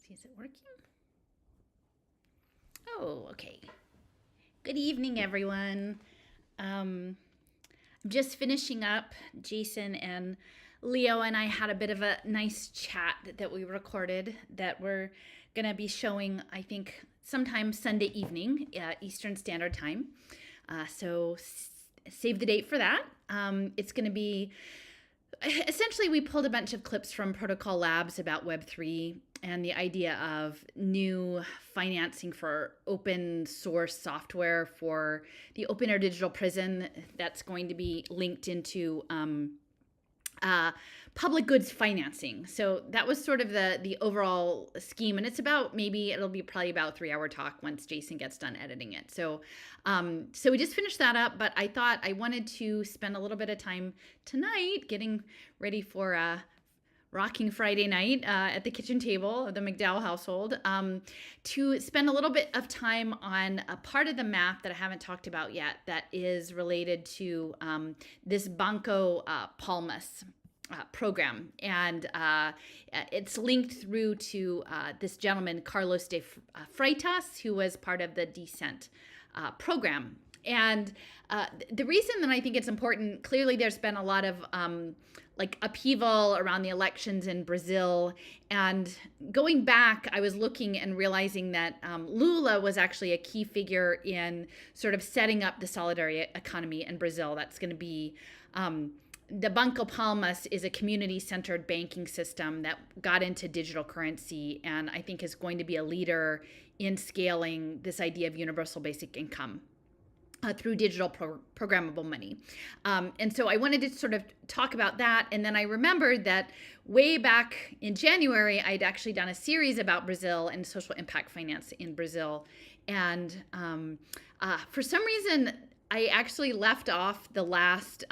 See, is it working? Oh, okay. Good evening, everyone. I'm just finishing up. Jason and Leo and I had a bit of a nice chat that we recorded that we're going to be showing, I think, sometime Sunday evening, Eastern Standard Time. So save the date for that. It's going to be essentially, we pulled a bunch of clips from Protocol Labs about Web3 and the idea of new financing for open source software for the open air digital prison that's going to be linked into public goods financing. So that was sort of the overall scheme, and it's about it'll be probably about a 3-hour talk once Jason gets done editing it. So we just finished that up, but I thought I wanted to spend a little bit of time tonight getting ready for a rocking Friday night at the kitchen table of the McDowell household, to spend a little bit of time on a part of the map that I haven't talked about yet that is related to this Banco Palmas program. And it's linked through to this gentleman, Carlos de Freitas, who was part of the Descent program. And the reason that I think it's important, clearly there's been a lot of upheaval around the elections in Brazil. And going back, I was looking and realizing that Lula was actually a key figure in sort of setting up the solidarity economy in Brazil. That's going to be the Banco Palmas is a community-centered banking system that got into digital currency, and I think is going to be a leader in scaling this idea of universal basic income through digital programmable money. And so I wanted to sort of talk about that. And then I remembered that way back in January, I'd actually done a series about Brazil and social impact finance in Brazil. And for some reason, I actually left off the last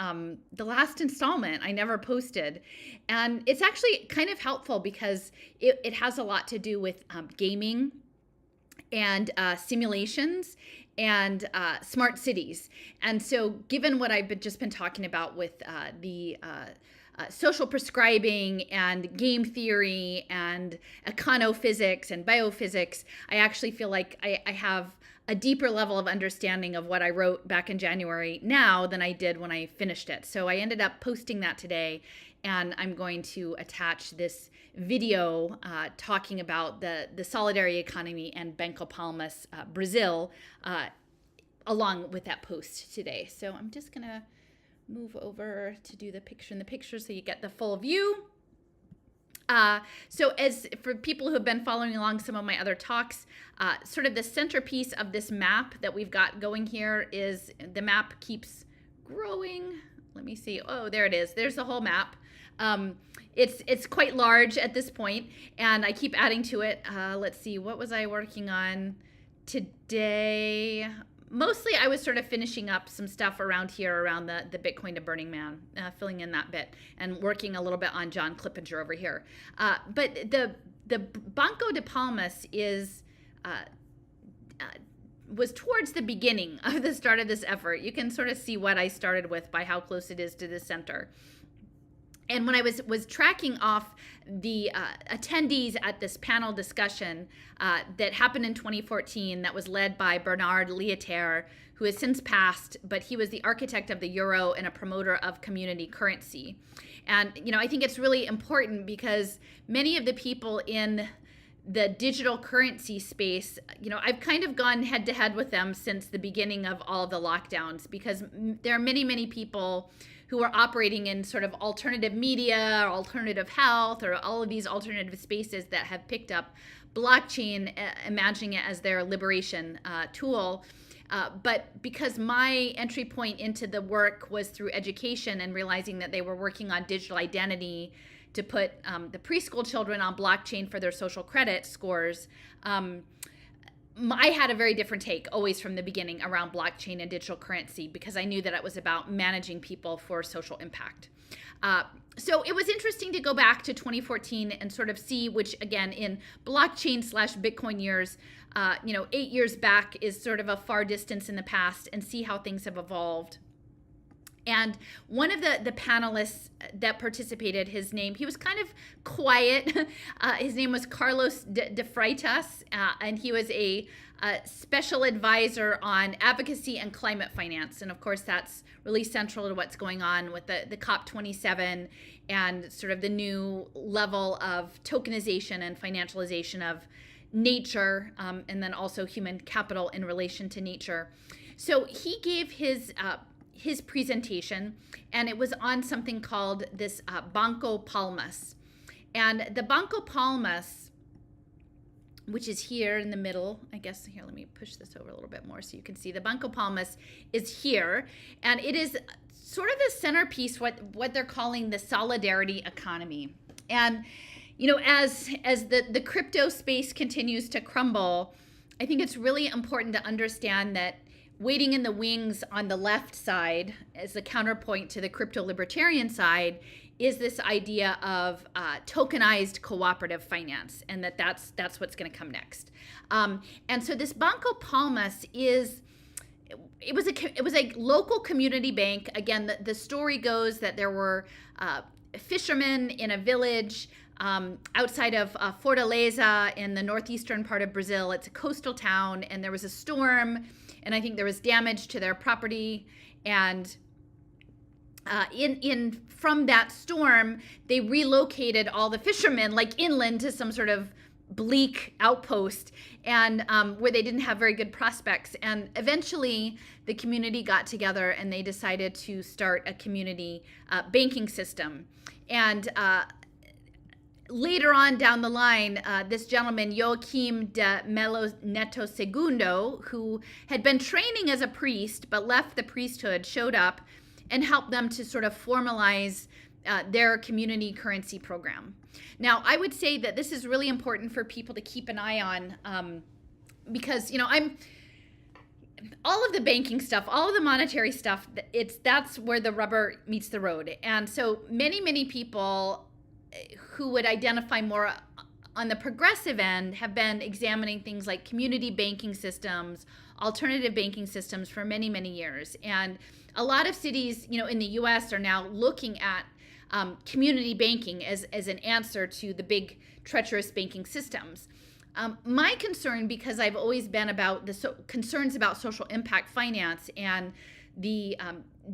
installment. I never posted. And it's actually kind of helpful because it has a lot to do with gaming and simulations and smart cities. And so given what I've just been talking about with the social prescribing and game theory and econophysics and biophysics, I actually feel like I have a deeper level of understanding of what I wrote back in January now than I did when I finished it. So I ended up posting that today, and I'm going to attach this video talking about the solidarity economy and Banco Palmas, Brazil, along with that post today. So I'm just gonna move over to do the picture in the picture so you get the full view. So as for people who have been following along some of my other talks, sort of the centerpiece of this map that we've got going here is the map keeps growing. Let me see. Oh, there it is. There's the whole map. It's quite large at this point, and I keep adding to it. Let's see, what was I working on today? Mostly I was sort of finishing up some stuff around here around the Bitcoin to Burning Man, filling in that bit, and working a little bit on John Clippinger over here. But the Banco de Palmas was towards the beginning of the start of this effort. You can sort of see what I started with by how close it is to the center. And when I was tracking off the attendees at this panel discussion that happened in 2014 that was led by Bernard Lietaer, who has since passed, but he was the architect of the euro and a promoter of community currency. And, I think it's really important because many of the people in the digital currency space, I've kind of gone head to head with them since the beginning of all the lockdowns, because there are many, many people who are operating in sort of alternative media or alternative health or all of these alternative spaces that have picked up blockchain, imagining it as their liberation tool. But because my entry point into the work was through education and realizing that they were working on digital identity to put the preschool children on blockchain for their social credit scores, I had a very different take always from the beginning around blockchain and digital currency, because I knew that it was about managing people for social impact. So it was interesting to go back to 2014 and sort of see, which again in blockchain / Bitcoin years, 8 years back is sort of a far distance in the past, and see how things have evolved. And one of the panelists that participated, he was kind of quiet. His name was Carlos de Freitas, and he was a special advisor on advocacy and climate finance. And of course, that's really central to what's going on with the COP27 and sort of the new level of tokenization and financialization of nature, and then also human capital in relation to nature. So he gave his presentation, and it was on something called this Banco Palmas. And the Banco Palmas, which is here in the middle, I guess, here, let me push this over a little bit more so you can see. The Banco Palmas is here, and it is sort of the centerpiece, what they're calling the solidarity economy. And, you know, as the crypto space continues to crumble, I think it's really important to understand that waiting in the wings on the left side as the counterpoint to the crypto libertarian side is this idea of tokenized cooperative finance, and that's what's going to come next. And so this Banco Palmas it was a local community bank. Again, the story goes that there were fishermen in a village outside of Fortaleza in the northeastern part of Brazil. It's a coastal town, and there was a storm, and I think there was damage to their property. And from that storm, they relocated all the fishermen like inland to some sort of bleak outpost, and where they didn't have very good prospects. And eventually, the community got together and they decided to start a community banking system. And later on down the line, this gentleman, Joaquim de Melo Neto Segundo, who had been training as a priest but left the priesthood, showed up and helped them to sort of formalize their community currency program. Now, I would say that this is really important for people to keep an eye on, because, you know, all of the banking stuff, all of the monetary stuff, that's where the rubber meets the road. And so many people who would identify more on the progressive end have been examining things like community banking systems, alternative banking systems for many years. And a lot of cities, you know, in the US are now looking at community banking as an answer to the big treacherous banking systems. My concern, because I've always been about the concerns about social impact finance and the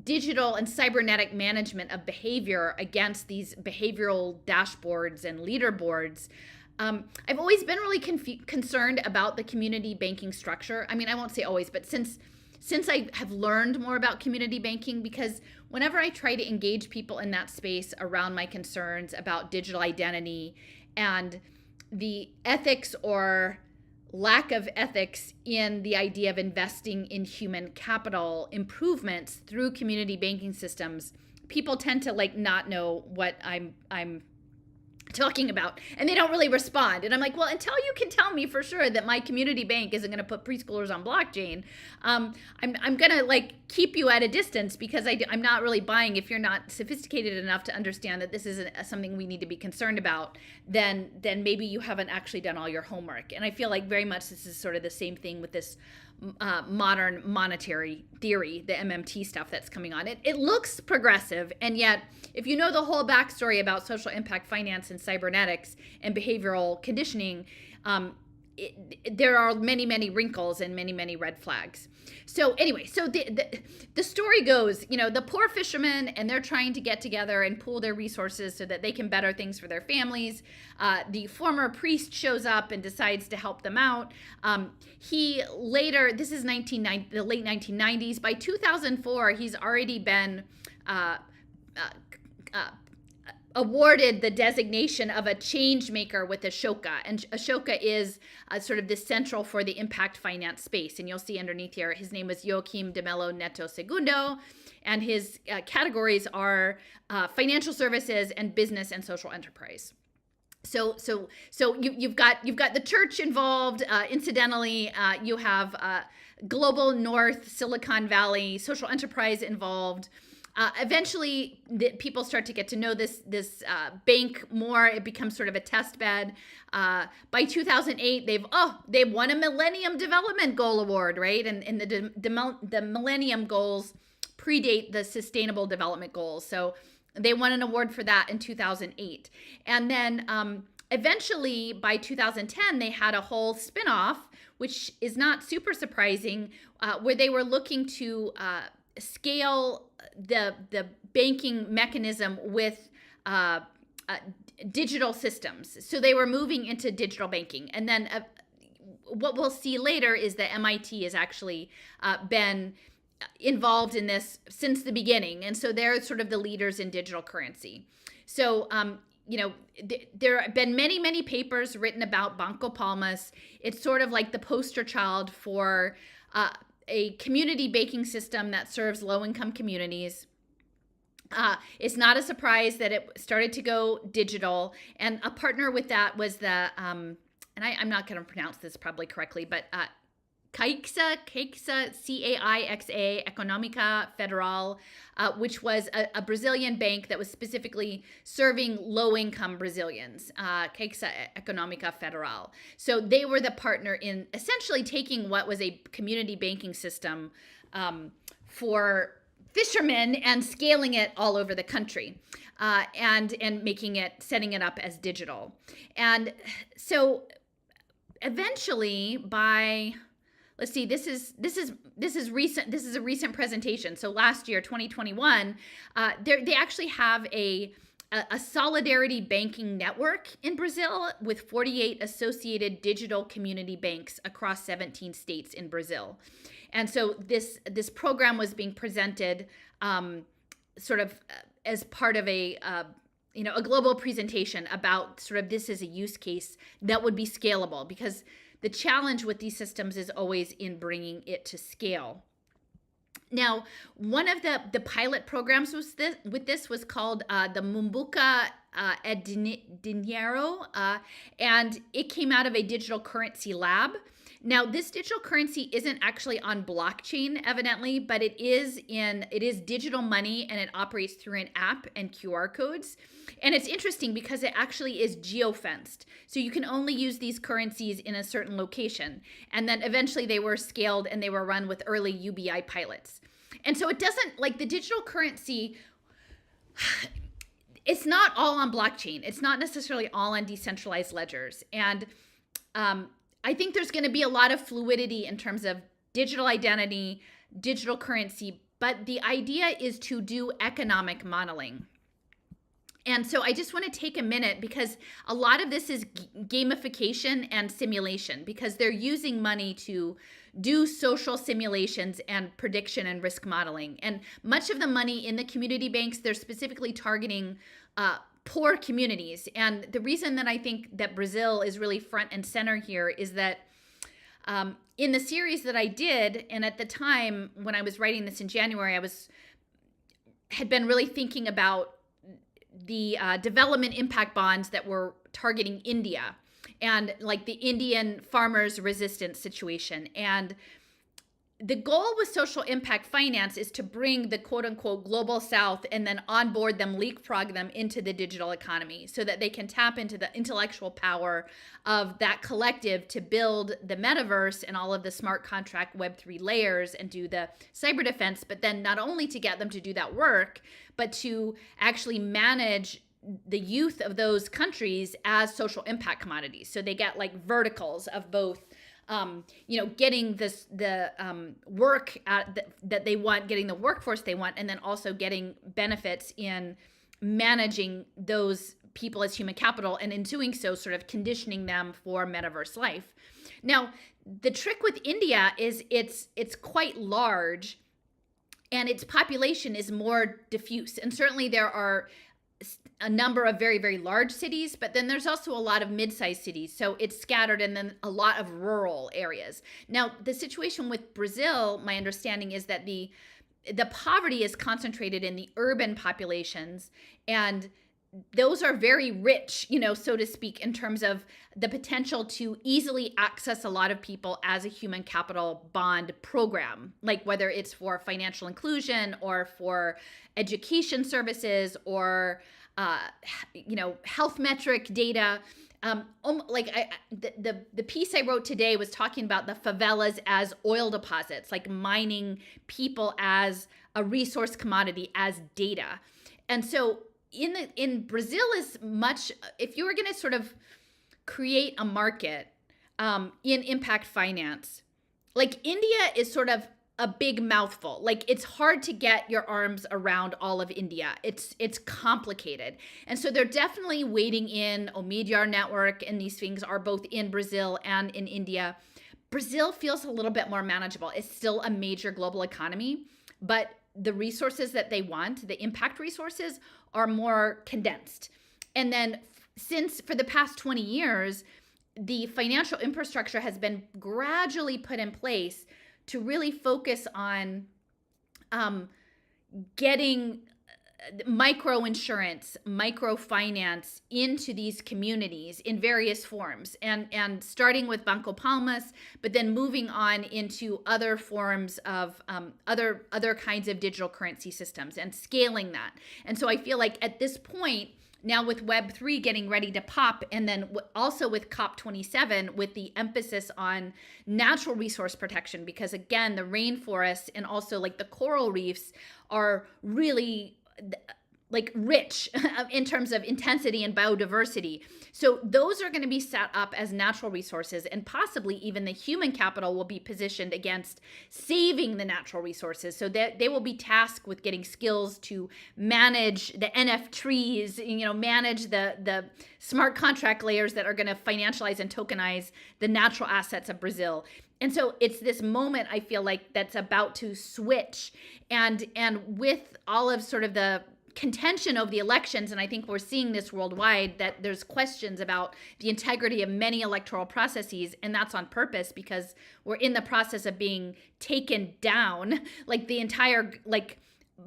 digital and cybernetic management of behavior against these behavioral dashboards and leaderboards, I've always been really concerned about the community banking structure. I mean, I won't say always, but since I have learned more about community banking, because whenever I try to engage people in that space around my concerns about digital identity and the ethics or lack of ethics in the idea of investing in human capital improvements through community banking systems, people tend to not know what I'm talking about, and they don't really respond. And I'm like, well, until you can tell me for sure that my community bank isn't going to put preschoolers on blockchain, I'm going to keep you at a distance, because I'm not really buying. If you're not sophisticated enough to understand that this is something we need to be concerned about, then maybe you haven't actually done all your homework. And I feel like very much this is sort of the same thing with this modern monetary theory, the MMT stuff that's coming on. It looks progressive, and yet if you know the whole backstory about social impact finance and cybernetics and behavioral conditioning, there are many wrinkles and many red flags. So anyway, so the story goes, you know, the poor fishermen, and they're trying to get together and pool their resources so that they can better things for their families. The former priest shows up and decides to help them out. He later, this is the late 1990s. By 2004, he's already been awarded the designation of a change maker with Ashoka. And Ashoka is sort of the central for the impact finance space. And you'll see underneath here, his name is Joaquim de Melo Neto Segundo, and his categories are financial services and business and social enterprise. So you've got the church involved. Incidentally, you have global North, Silicon Valley, social enterprise involved. Eventually, people start to get to know this bank more. It becomes sort of a test bed. By 2008, they've won a Millennium Development Goal Award, right? And the Millennium Goals predate the Sustainable Development Goals. So they won an award for that in 2008. And then eventually by 2010, they had a whole spinoff, which is not super surprising, where they were looking to scale the banking mechanism with digital systems. So they were moving into digital banking. And then what we'll see later is that MIT has actually been involved in this since the beginning. And so they're sort of the leaders in digital currency. So, there have been many, many papers written about Banco Palmas. It's sort of like the poster child for a community banking system that serves low-income communities. It's not a surprise that it started to go digital. And a partner with that was the, and I'm not going to pronounce this probably correctly, but Caixa, C-A-I-X-A, Econômica Federal, which was a Brazilian bank that was specifically serving low-income Brazilians, Caixa Econômica Federal. So they were the partner in essentially taking what was a community banking system for fishermen and scaling it all over the country, and setting it up as digital. And so eventually by... Let's see, this is recent. This is a recent presentation. So last year, 2021, they actually have a solidarity banking network in Brazil with 48 associated digital community banks across 17 states in Brazil. And so this program was being presented sort of as part of a global presentation about sort of this as a use case that would be scalable, because the challenge with these systems is always in bringing it to scale. Now, one of the pilot programs with this was called the Mumbuca Dinheiro, and it came out of a digital currency lab. Now, this digital currency isn't actually on blockchain, evidently, but it is digital money, and it operates through an app and QR codes. And it's interesting because it actually is geofenced. So you can only use these currencies in a certain location. And then eventually they were scaled and they were run with early UBI pilots. And so it doesn't, like the digital currency, it's not all on blockchain. It's not necessarily all on decentralized ledgers. And I think there's going to be a lot of fluidity in terms of digital identity, digital currency, but the idea is to do economic modeling. And so I just want to take a minute, because a lot of this is gamification and simulation, because they're using money to do social simulations and prediction and risk modeling. And much of the money in the community banks, they're specifically targeting poor communities. And the reason that I think that Brazil is really front and center here is that in the series that I did, and at the time when I was writing this in January, had been really thinking about the development impact bonds that were targeting India and like the Indian farmers' resistance situation. And the goal with social impact finance is to bring the quote unquote global south and then onboard them, leapfrog them into the digital economy so that they can tap into the intellectual power of that collective to build the metaverse and all of the smart contract Web3 layers and do the cyber defense, but then not only to get them to do that work, but to actually manage the youth of those countries as social impact commodities. So they get like verticals of both getting the work that they want, getting the workforce they want, and then also getting benefits in managing those people as human capital, and in doing so, sort of conditioning them for metaverse life. Now, the trick with India is it's quite large, and its population is more diffuse. And certainly there are a number of very, very large cities, but then there's also a lot of mid-sized cities. So it's scattered, and then a lot of rural areas. Now, the situation with Brazil, my understanding is that the poverty is concentrated in the urban populations, and those are very rich, so to speak, in terms of the potential to easily access a lot of people as a human capital bond program, like whether it's for financial inclusion or for education services or, health metric data. The piece I wrote today was talking about the favelas as oil deposits, like mining people as a resource commodity as data. And so in Brazil is much, if you were going to sort of create a market in impact finance, like India is sort of a big mouthful. Like it's hard to get your arms around all of India. It's complicated. And so they're definitely wading in. Omidyar Network and these things are both in Brazil and in India. Brazil feels a little bit more manageable. It's still a major global economy, but the resources that they want, the impact resources, are more condensed. And then since for the past 20 years, the financial infrastructure has been gradually put in place to really focus on getting micro insurance, microfinance into these communities in various forms, and starting with Banco Palmas, but then moving on into other forms of other kinds of digital currency systems and scaling that. And so I feel like at this point, now with Web3 getting ready to pop, and then also with COP27, with the emphasis on natural resource protection, because again, the rainforests and also like the coral reefs are really like rich in terms of intensity and biodiversity. So those are going to be set up as natural resources, and possibly even the human capital will be positioned against saving the natural resources, so that they will be tasked with getting skills to manage the NF trees, manage the smart contract layers that are going to financialize and tokenize the natural assets of Brazil. And so it's this moment, I feel like, that's about to switch. And with all of sort of the contention of the elections, and I think we're seeing this worldwide, that there's questions about the integrity of many electoral processes, and that's on purpose because we're in the process of being taken down. Like the entire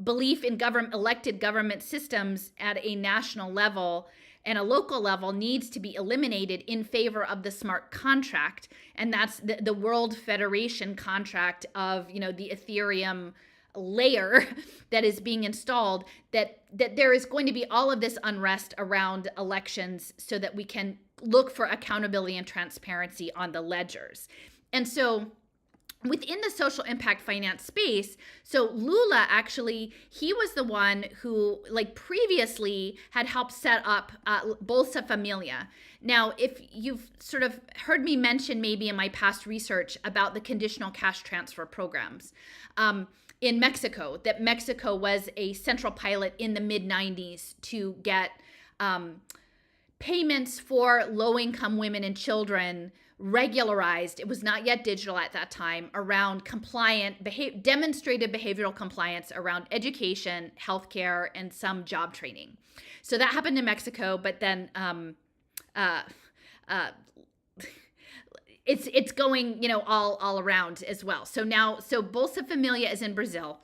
belief in elected government systems at a national level and a local level needs to be eliminated in favor of the smart contract, and that's the World Federation contract of the Ethereum layer that is being installed, that there is going to be all of this unrest around elections so that we can look for accountability and transparency on the ledgers. And so within the social impact finance space, so Lula actually, he was the one who previously had helped set up Bolsa Familia. Now, if you've sort of heard me mention maybe in my past research about the conditional cash transfer programs, in Mexico, that Mexico was a central pilot in the mid-90s to get payments for low-income women and children regularized. It was not yet digital at that time, around demonstrated behavioral compliance around education, healthcare, and some job training. So that happened in Mexico, but then it's going, all around as well. So Bolsa Familia is in Brazil,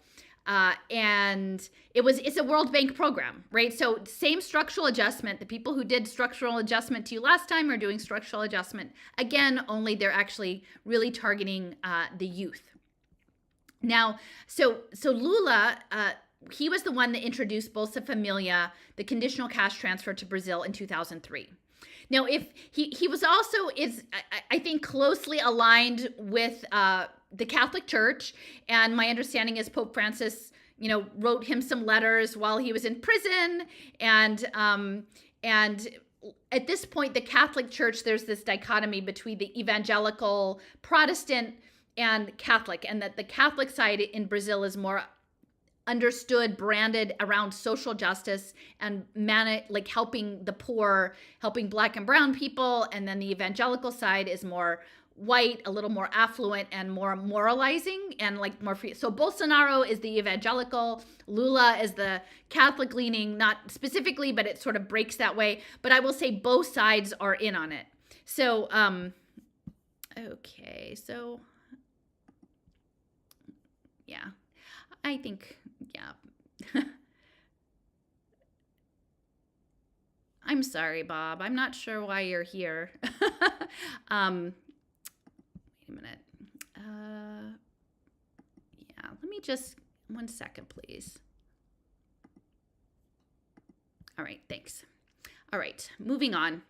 and it's a World Bank program, right? So same structural adjustment. The people who did structural adjustment to you last time are doing structural adjustment again, only they're actually really targeting the youth. Now, so Lula, he was the one that introduced Bolsa Familia, the conditional cash transfer, to Brazil in 2003. Now, if he was also I think closely aligned with the Catholic Church, and my understanding is Pope Francis, wrote him some letters while he was in prison, and at this point, the Catholic Church, there's this dichotomy between the evangelical, Protestant, and Catholic, and that the Catholic side in Brazil is more understood, branded around social justice and helping the poor, helping Black and brown people. And then the evangelical side is more white, a little more affluent, and more moralizing and more free. So Bolsonaro is the evangelical, Lula is the Catholic leaning, not specifically, but it sort of breaks that way. But I will say both sides are in on it. So, okay, so yeah, I think, yeah. I'm sorry, Bob. I'm not sure why you're here. Wait a minute. Yeah, let me just, 1 second, please. All right, thanks. All right, moving on.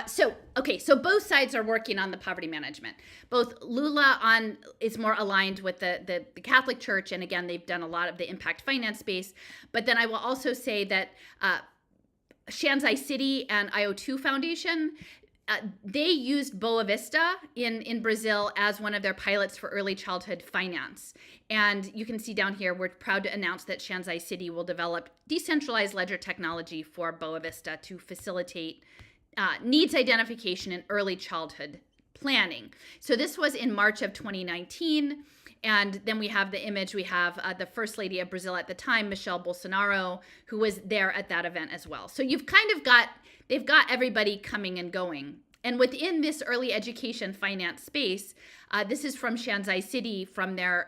So both sides are working on the poverty management. Both Lula is more aligned with the Catholic Church, and again, they've done a lot of the impact finance space. But then I will also say that Shanzai City and IO2 Foundation, they used Boa Vista in Brazil as one of their pilots for early childhood finance. And you can see down here, we're proud to announce that Shanzai City will develop decentralized ledger technology for Boa Vista to facilitate needs identification and early childhood planning. So this was in March of 2019. And then we have the image, we have the First Lady of Brazil at the time, Michelle Bolsonaro, who was there at that event as well. So you've kind of they've got everybody coming and going. And within this early education finance space, this is from Shanzai City, from their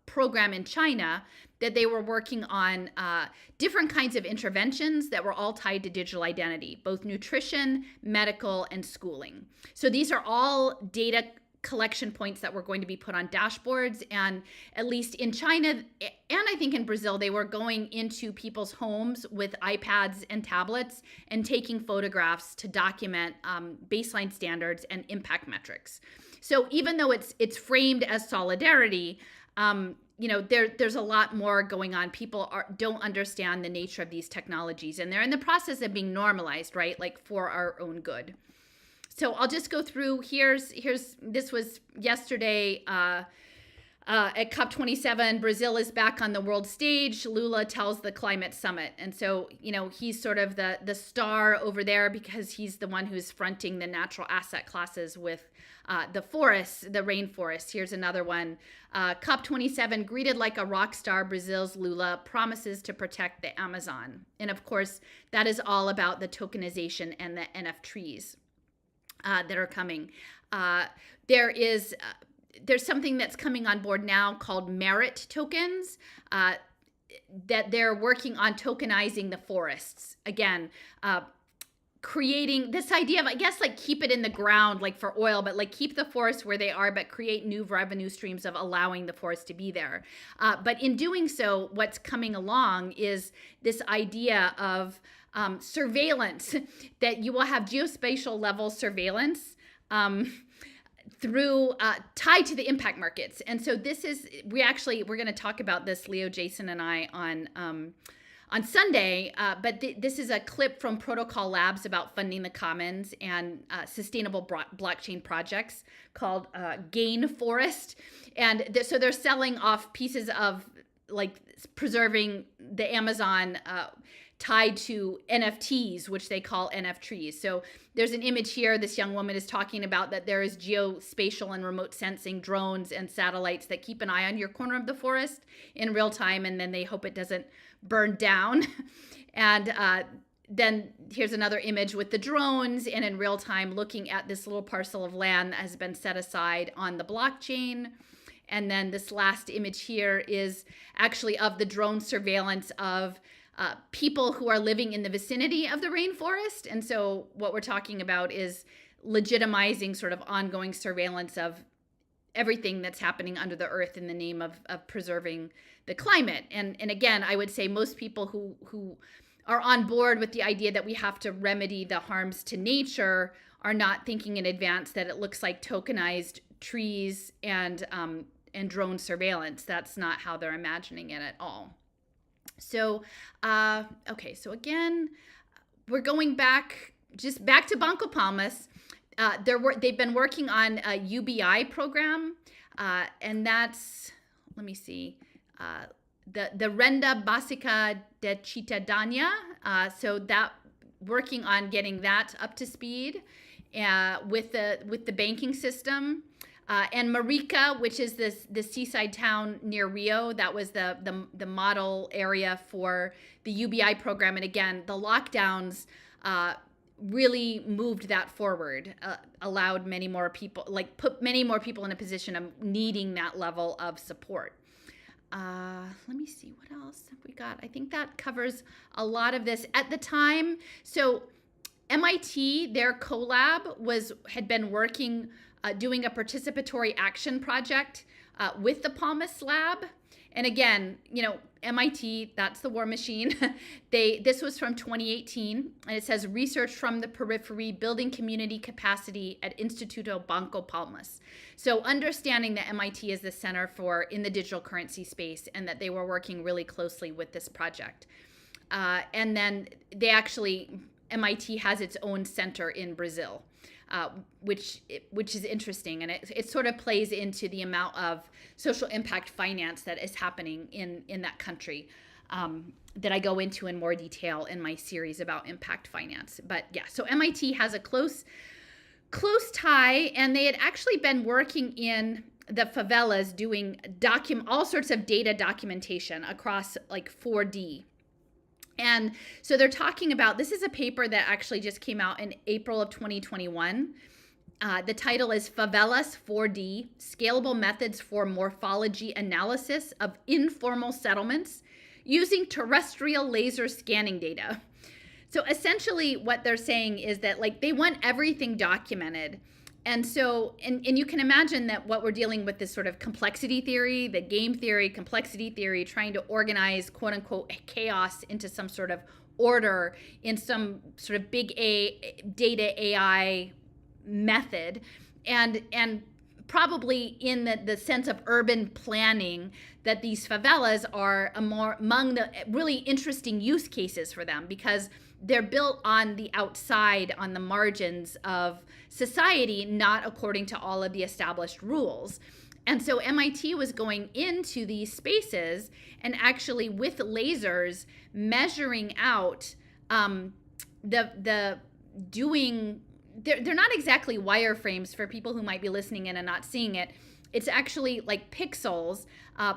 program in China, that they were working on different kinds of interventions that were all tied to digital identity, both nutrition, medical, and schooling. So these are all data collection points that were going to be put on dashboards. And at least in China, and I think in Brazil, they were going into people's homes with iPads and tablets and taking photographs to document baseline standards and impact metrics. So even though it's framed as solidarity, there's a lot more going on. People don't understand the nature of these technologies, and they're in the process of being normalized, right? Like for our own good. So I'll just go through. This was yesterday at COP27. Brazil is back on the world stage. Lula tells the climate summit. And so, he's sort of the star over there because he's the one who's fronting the natural asset classes with the forests, the rainforests. Here's another one. COP27, greeted like a rock star, Brazil's Lula promises to protect the Amazon. And of course, that is all about the tokenization and the NFTs. That are coming. There's something that's coming on board now called merit tokens that they're working on tokenizing the forests. Again, creating this idea of, I guess, like keep it in the ground, like for oil, but like keep the forests where they are, but create new revenue streams of allowing the forest to be there. But in doing so, what's coming along is this idea of surveillance, that you will have geospatial level surveillance through tied to the impact markets. And so we're going to talk about this, Leo, Jason, and I on Sunday, but this is a clip from Protocol Labs about funding the commons and sustainable blockchain projects called Gain Forest. And so they're selling off pieces of like preserving the Amazon tied to NFTs, which they call NFTs. So there's an image here. This young woman is talking about that there is geospatial and remote sensing drones and satellites that keep an eye on your corner of the forest in real time, and then they hope it doesn't burn down. And then here's another image with the drones and in real time looking at this little parcel of land that has been set aside on the blockchain. And then this last image here is actually of the drone surveillance of people who are living in the vicinity of the rainforest. And so what we're talking about is legitimizing sort of ongoing surveillance of everything that's happening under the earth in the name of preserving the climate. And again, I would say most people who are on board with the idea that we have to remedy the harms to nature are not thinking in advance that it looks like tokenized trees and drone surveillance. That's not how they're imagining it at all. So, so again, we're going back to Banco Palmas. They've been working on a UBI program, and that's, let me see, the Renda Básica de Cidadania. So that working on getting that up to speed with the banking system. And Marica, which is the seaside town near Rio, that was the model area for the UBI program. And again, the lockdowns really moved that forward, allowed many more people, put many more people in a position of needing that level of support. Let me see, what else have we got? I think that covers a lot of this at the time. So MIT, their collab had been working doing a participatory action project with the Palmas Lab. And again, MIT, that's the war machine. This was from 2018, and it says research from the periphery, building community capacity at Instituto Banco Palmas. So understanding that MIT is the center in the digital currency space, and that they were working really closely with this project. And then MIT has its own center in Brazil. Which is interesting, and it sort of plays into the amount of social impact finance that is happening in that country, that I go into in more detail in my series about impact finance. But yeah, so MIT has a close tie, and they had actually been working in the favelas doing all sorts of data documentation across like 4D. And so they're talking about, this is a paper that actually just came out in April of 2021. The title is Favelas 4D, Scalable Methods for Morphology Analysis of Informal Settlements Using Terrestrial Laser Scanning Data. So essentially what they're saying is that like they want everything documented. And so, and you can imagine that what we're dealing with is sort of complexity theory, the game theory, complexity theory, trying to organize quote unquote chaos into some sort of order in some sort of big data AI method. And probably in the sense of urban planning, that these favelas are among the really interesting use cases for them, because they're built on the outside, on the margins of society, not according to all of the established rules. And so MIT was going into these spaces and actually with lasers measuring out they're not exactly wireframes for people who might be listening in and not seeing it. It's actually like pixels,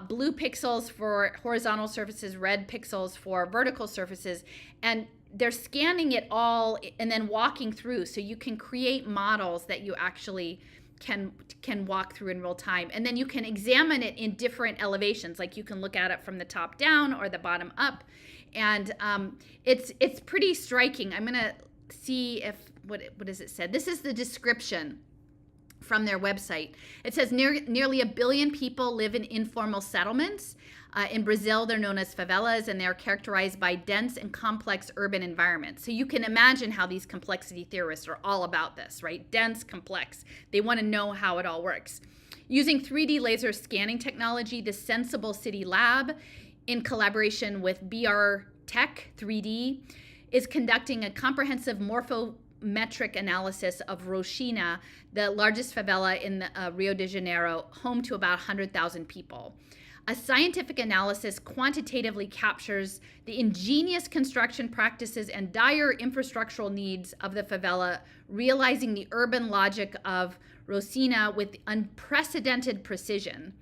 blue pixels for horizontal surfaces, red pixels for vertical surfaces, and they're scanning it all and then walking through, so you can create models that you actually can walk through in real time, and then you can examine it in different elevations. Like you can look at it from the top down or the bottom up, and it's pretty striking. I'm gonna see if what does it say. This is the description from their website. It says nearly 1 billion people live in informal settlements. In Brazil, they're known as favelas, and they're characterized by dense and complex urban environments. So you can imagine how these complexity theorists are all about this, right? Dense, complex. They want to know how it all works. Using 3D laser scanning technology, the Sensible City Lab, in collaboration with BR Tech 3D, is conducting a comprehensive morphometric analysis of Roxina, the largest favela in Rio de Janeiro, home to about 100,000 people. A scientific analysis quantitatively captures the ingenious construction practices and dire infrastructural needs of the favela, realizing the urban logic of Roxina with unprecedented precision.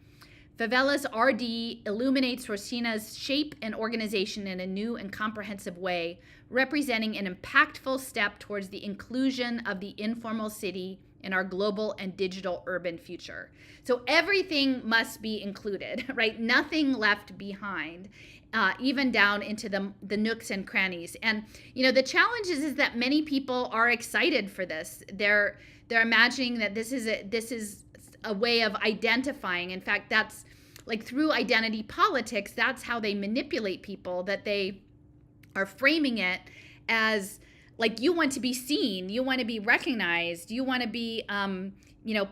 Favela's RD illuminates Roxina's shape and organization in a new and comprehensive way, representing an impactful step towards the inclusion of the informal city in our global and digital urban future. So everything must be included, right? Nothing left behind, even down into the nooks and crannies. And the challenge is that many people are excited for this. They're imagining that this is a way of identifying. In fact, that's like through identity politics, that's how they manipulate people, that they are framing it as like, you want to be seen, you want to be recognized, you want to be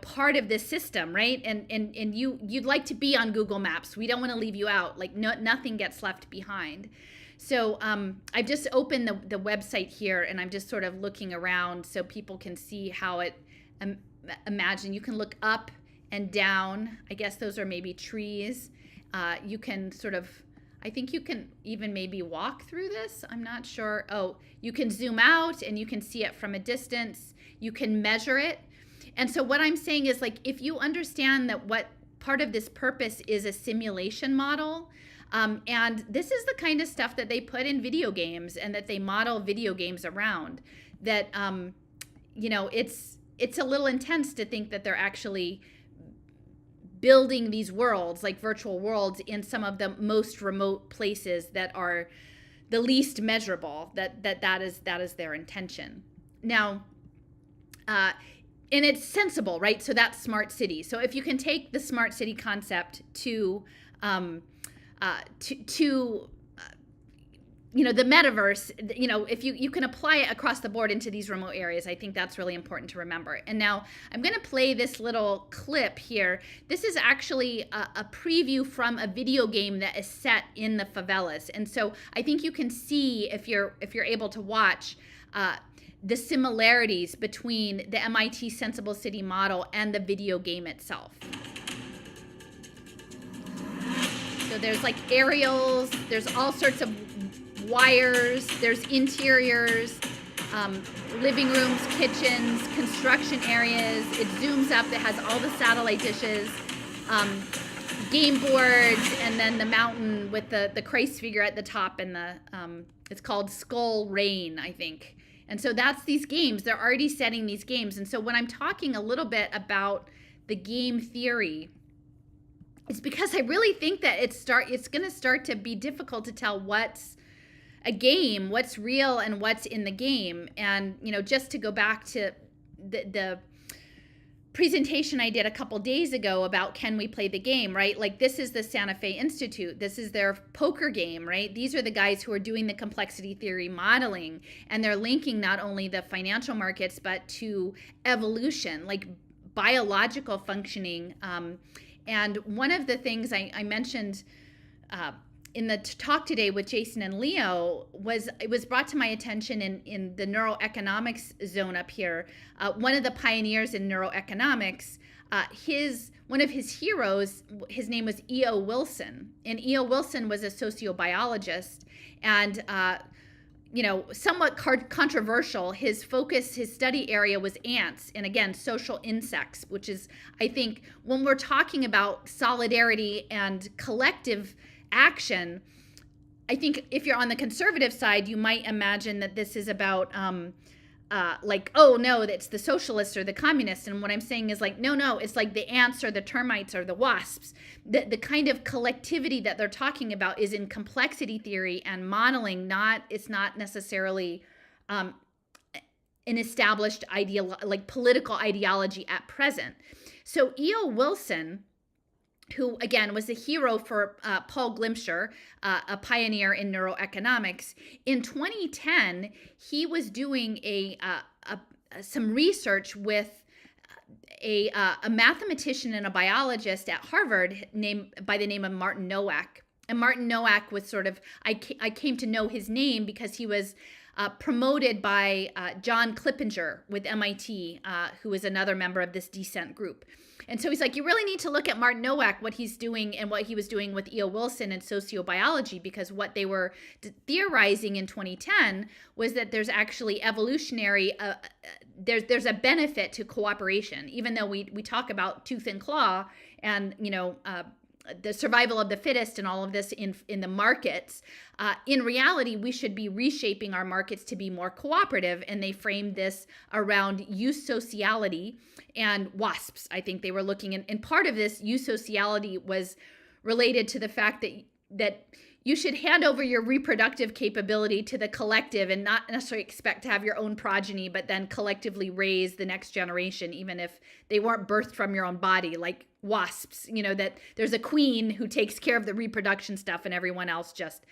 part of this system, right? And you'd like to be on Google Maps. We don't want to leave you out. Like nothing gets left behind. So I've just opened the website here, and I'm just sort of looking around so people can see how it imagine. You can look up and down. I guess those are maybe trees. You can sort of, I think you can even maybe walk through this. I'm not sure. Oh, you can zoom out and you can see it from a distance. You can measure it. And so what I'm saying is, like, if you understand that what part of this purpose is a simulation model, and this is the kind of stuff that they put in video games and that they model video games around, that, it's a little intense to think that they're actually building these worlds, like virtual worlds, in some of the most remote places that are the least measurable, that is their intention. Now, and it's sensible, right? So that's smart city. So if you can take the smart city concept to to the metaverse, if you can apply it across the board into these remote areas, I think that's really important to remember. And now I'm going to play this little clip here. This is actually a preview from a video game that is set in the favelas. And so I think you can see, if you're able to watch, the similarities between the MIT Sensible City model and the video game itself. So there's like aerials, there's all sorts of wires, there's interiors, living rooms, kitchens, construction areas. It zooms up, it has all the satellite dishes, game boards, and then the mountain with the Christ figure at the top, and it's called Skull Rain, I think. And so that's these games. They're already setting these games. And so when I'm talking a little bit about the game theory, it's because I really think that it's going to start to be difficult to tell what's a game, what's real, and what's in the game. And, just to go back to the presentation I did a couple days ago about can we play the game, right? Like, this is the Santa Fe Institute. This is their poker game, right? These are the guys who are doing the complexity theory modeling, and they're linking not only the financial markets, but to evolution, like biological functioning. And one of the things I mentioned in the talk today with Jason and Leo it was brought to my attention in the neuroeconomics zone up here. One of the pioneers in neuroeconomics, one of his heroes, his name was E.O. Wilson. And E.O. Wilson was a sociobiologist, and somewhat controversial. His study area was ants, and again, social insects, which is, I think, when we're talking about solidarity and collective action, I think if you're on the conservative side, you might imagine that this is about oh no, it's the socialists or the communists. And what I'm saying is no, it's like the ants or the termites or the wasps. The kind of collectivity that they're talking about is in complexity theory and modeling. It's not necessarily an established political ideology at present. So E.O. Wilson, who again was a hero for Paul Glimcher, a pioneer in neuroeconomics. In 2010, he was doing some research with a mathematician and a biologist at Harvard by the name of Martin Nowak. And Martin Nowak was I came to know his name because he was promoted by John Clippinger with MIT, who is another member of this descent group. And so he's like, you really need to look at Martin Nowak, what he's doing and what he was doing with E.O. Wilson and sociobiology, because what they were theorizing in 2010 was that there's actually evolutionary, there's a benefit to cooperation, even though we talk about tooth and claw and, the survival of the fittest and all of this in the markets. In reality, we should be reshaping our markets to be more cooperative, and they framed this around eusociality and wasps. I think they were looking, and part of this eusociality was related to the fact that you should hand over your reproductive capability to the collective and not necessarily expect to have your own progeny, but then collectively raise the next generation, even if they weren't birthed from your own body, like wasps, that there's a queen who takes care of the reproduction stuff and everyone else just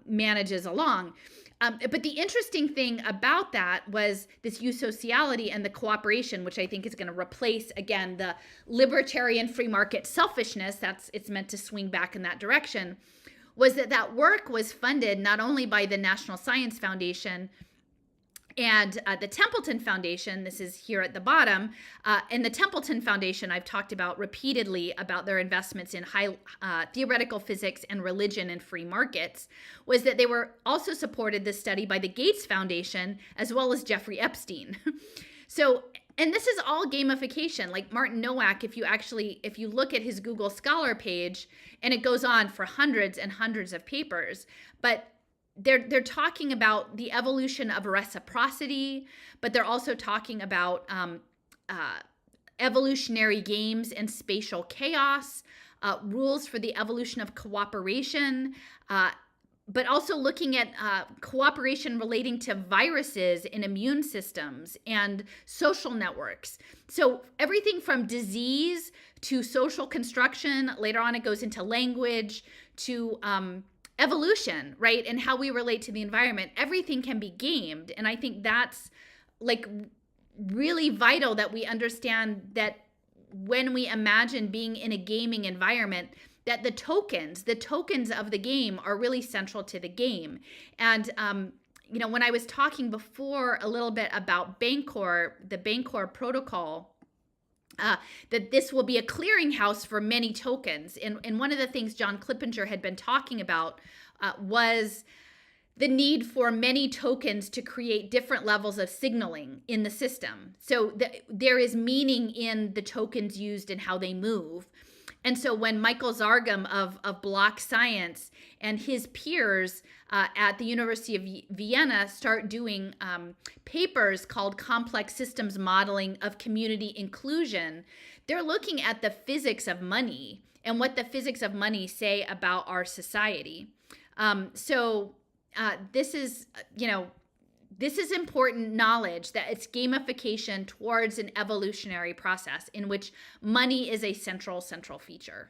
manages along. But the interesting thing about that was this eusociality and the cooperation, which I think is going to replace, again, the libertarian free market selfishness. It's meant to swing back in that direction. Was that work was funded not only by the National Science Foundation and the Templeton Foundation. This is here at the bottom. And the Templeton Foundation, I've talked about repeatedly about their investments in high theoretical physics and religion and free markets, was that they were also supported this study by the Gates Foundation as well as Jeffrey Epstein. So, and this is all gamification. Like Martin Nowak, if you look at his Google Scholar page, and it goes on for hundreds and hundreds of papers, but they're talking about the evolution of reciprocity, but they're also talking about evolutionary games and spatial chaos, rules for the evolution of cooperation, but also looking at cooperation relating to viruses and immune systems and social networks. So everything from disease to social construction, later on it goes into language, to evolution, right? And how we relate to the environment. Everything can be gamed. And I think that's like really vital that we understand that when we imagine being in a gaming environment, that the tokens of the game are really central to the game. And when I was talking before a little bit about Bancor, the Bancor protocol, that this will be a clearinghouse for many tokens. And one of the things John Clippinger had been talking about was the need for many tokens to create different levels of signaling in the system. So there is meaning in the tokens used and how they move. And so when Michael Zargam of block science and his peers at the University of Vienna start doing papers called Complex Systems Modeling of Community Inclusion, they're looking at the physics of money and what the physics of money say about our society. This is important knowledge, that it's gamification towards an evolutionary process in which money is a central feature.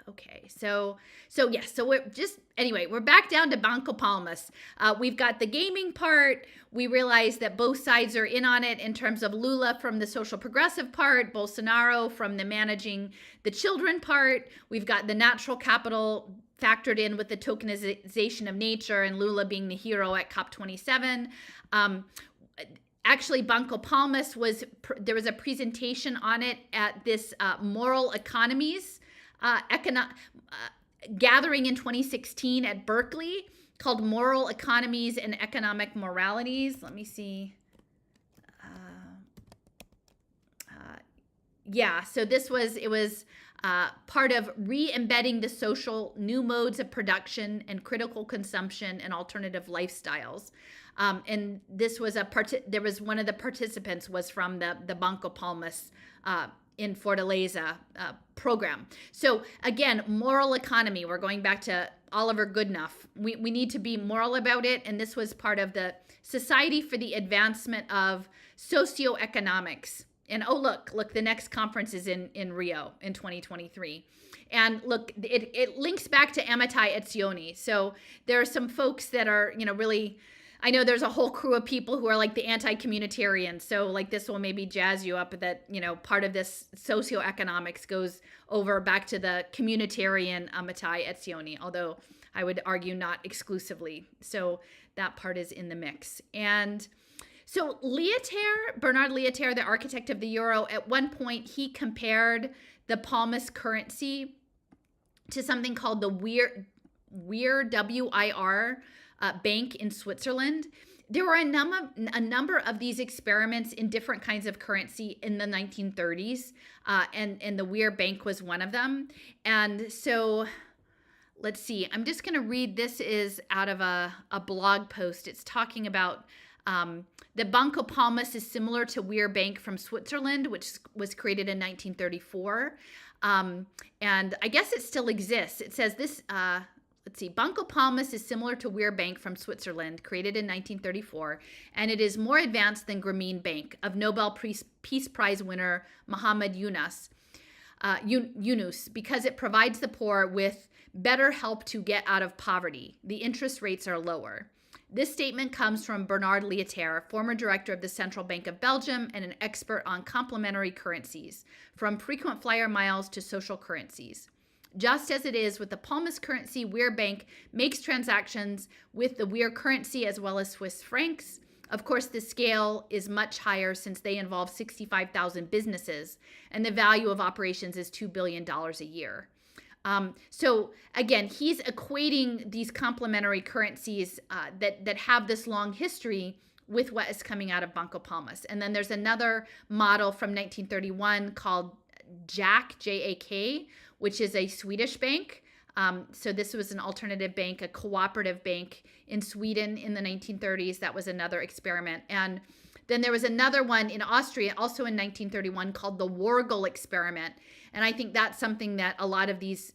Okay, so we're back down to Banco Palmas. We've got the gaming part. We realize that both sides are in on it in terms of Lula from the social progressive part, Bolsonaro from the managing the children part. We've got the natural capital factored in with the tokenization of nature and Lula being the hero at COP27. Actually, Banco Palmas there was a presentation on it at this moral economies gathering in 2016 at Berkeley called Moral Economies and Economic Moralities. Let me see. So it was part of re-embedding the social new modes of production and critical consumption and alternative lifestyles. And this was there was one of the participants was from the Banco Palmas in Fortaleza program. So again, moral economy, we're going back to Oliver Goodenough. We need to be moral about it. And this was part of the Society for the Advancement of Socioeconomics. And look, the next conference is in Rio in 2023. And look, it links back to Amitai Etzioni. So there are some folks that are, really, I know there's a whole crew of people who are like the anti-communitarians. So like this will maybe jazz you up that, part of this socioeconomics goes over back to the communitarian Amitai Etzioni, although I would argue not exclusively. So that part is in the mix. And so Bernard Lietaer, the architect of the euro, at one point he compared the Palmas currency to something called the Weir W-I-R bank in Switzerland. There were a number of these experiments in different kinds of currency in the 1930s, and the Weir bank was one of them. And so let's see, I'm just going to read, this is out of a blog post. It's talking about the Banco Palmas is similar to Weir Bank from Switzerland, which was created in 1934. And I guess it still exists. It says this, let's see, Banco Palmas is similar to Weir Bank from Switzerland, created in 1934, and it is more advanced than Grameen Bank of Nobel Peace Prize winner Muhammad Yunus, because it provides the poor with better help to get out of poverty. The interest rates are lower. This statement comes from Bernard Lietaer, former director of the Central Bank of Belgium and an expert on complementary currencies, from frequent flyer miles to social currencies. Just as it is with the Palmas currency, Weir Bank makes transactions with the Weir currency as well as Swiss francs. Of course, the scale is much higher since they involve 65,000 businesses, and the value of operations is $2 billion a year. So again, he's equating these complementary currencies that have this long history with what is coming out of Banco Palmas. And then there's another model from 1931 called JAK, J-A-K, which is a Swedish bank. So this was an alternative bank, a cooperative bank in Sweden in the 1930s. That was another experiment. And then there was another one in Austria, also in 1931, called the Wargel experiment. And I think that's something that a lot of these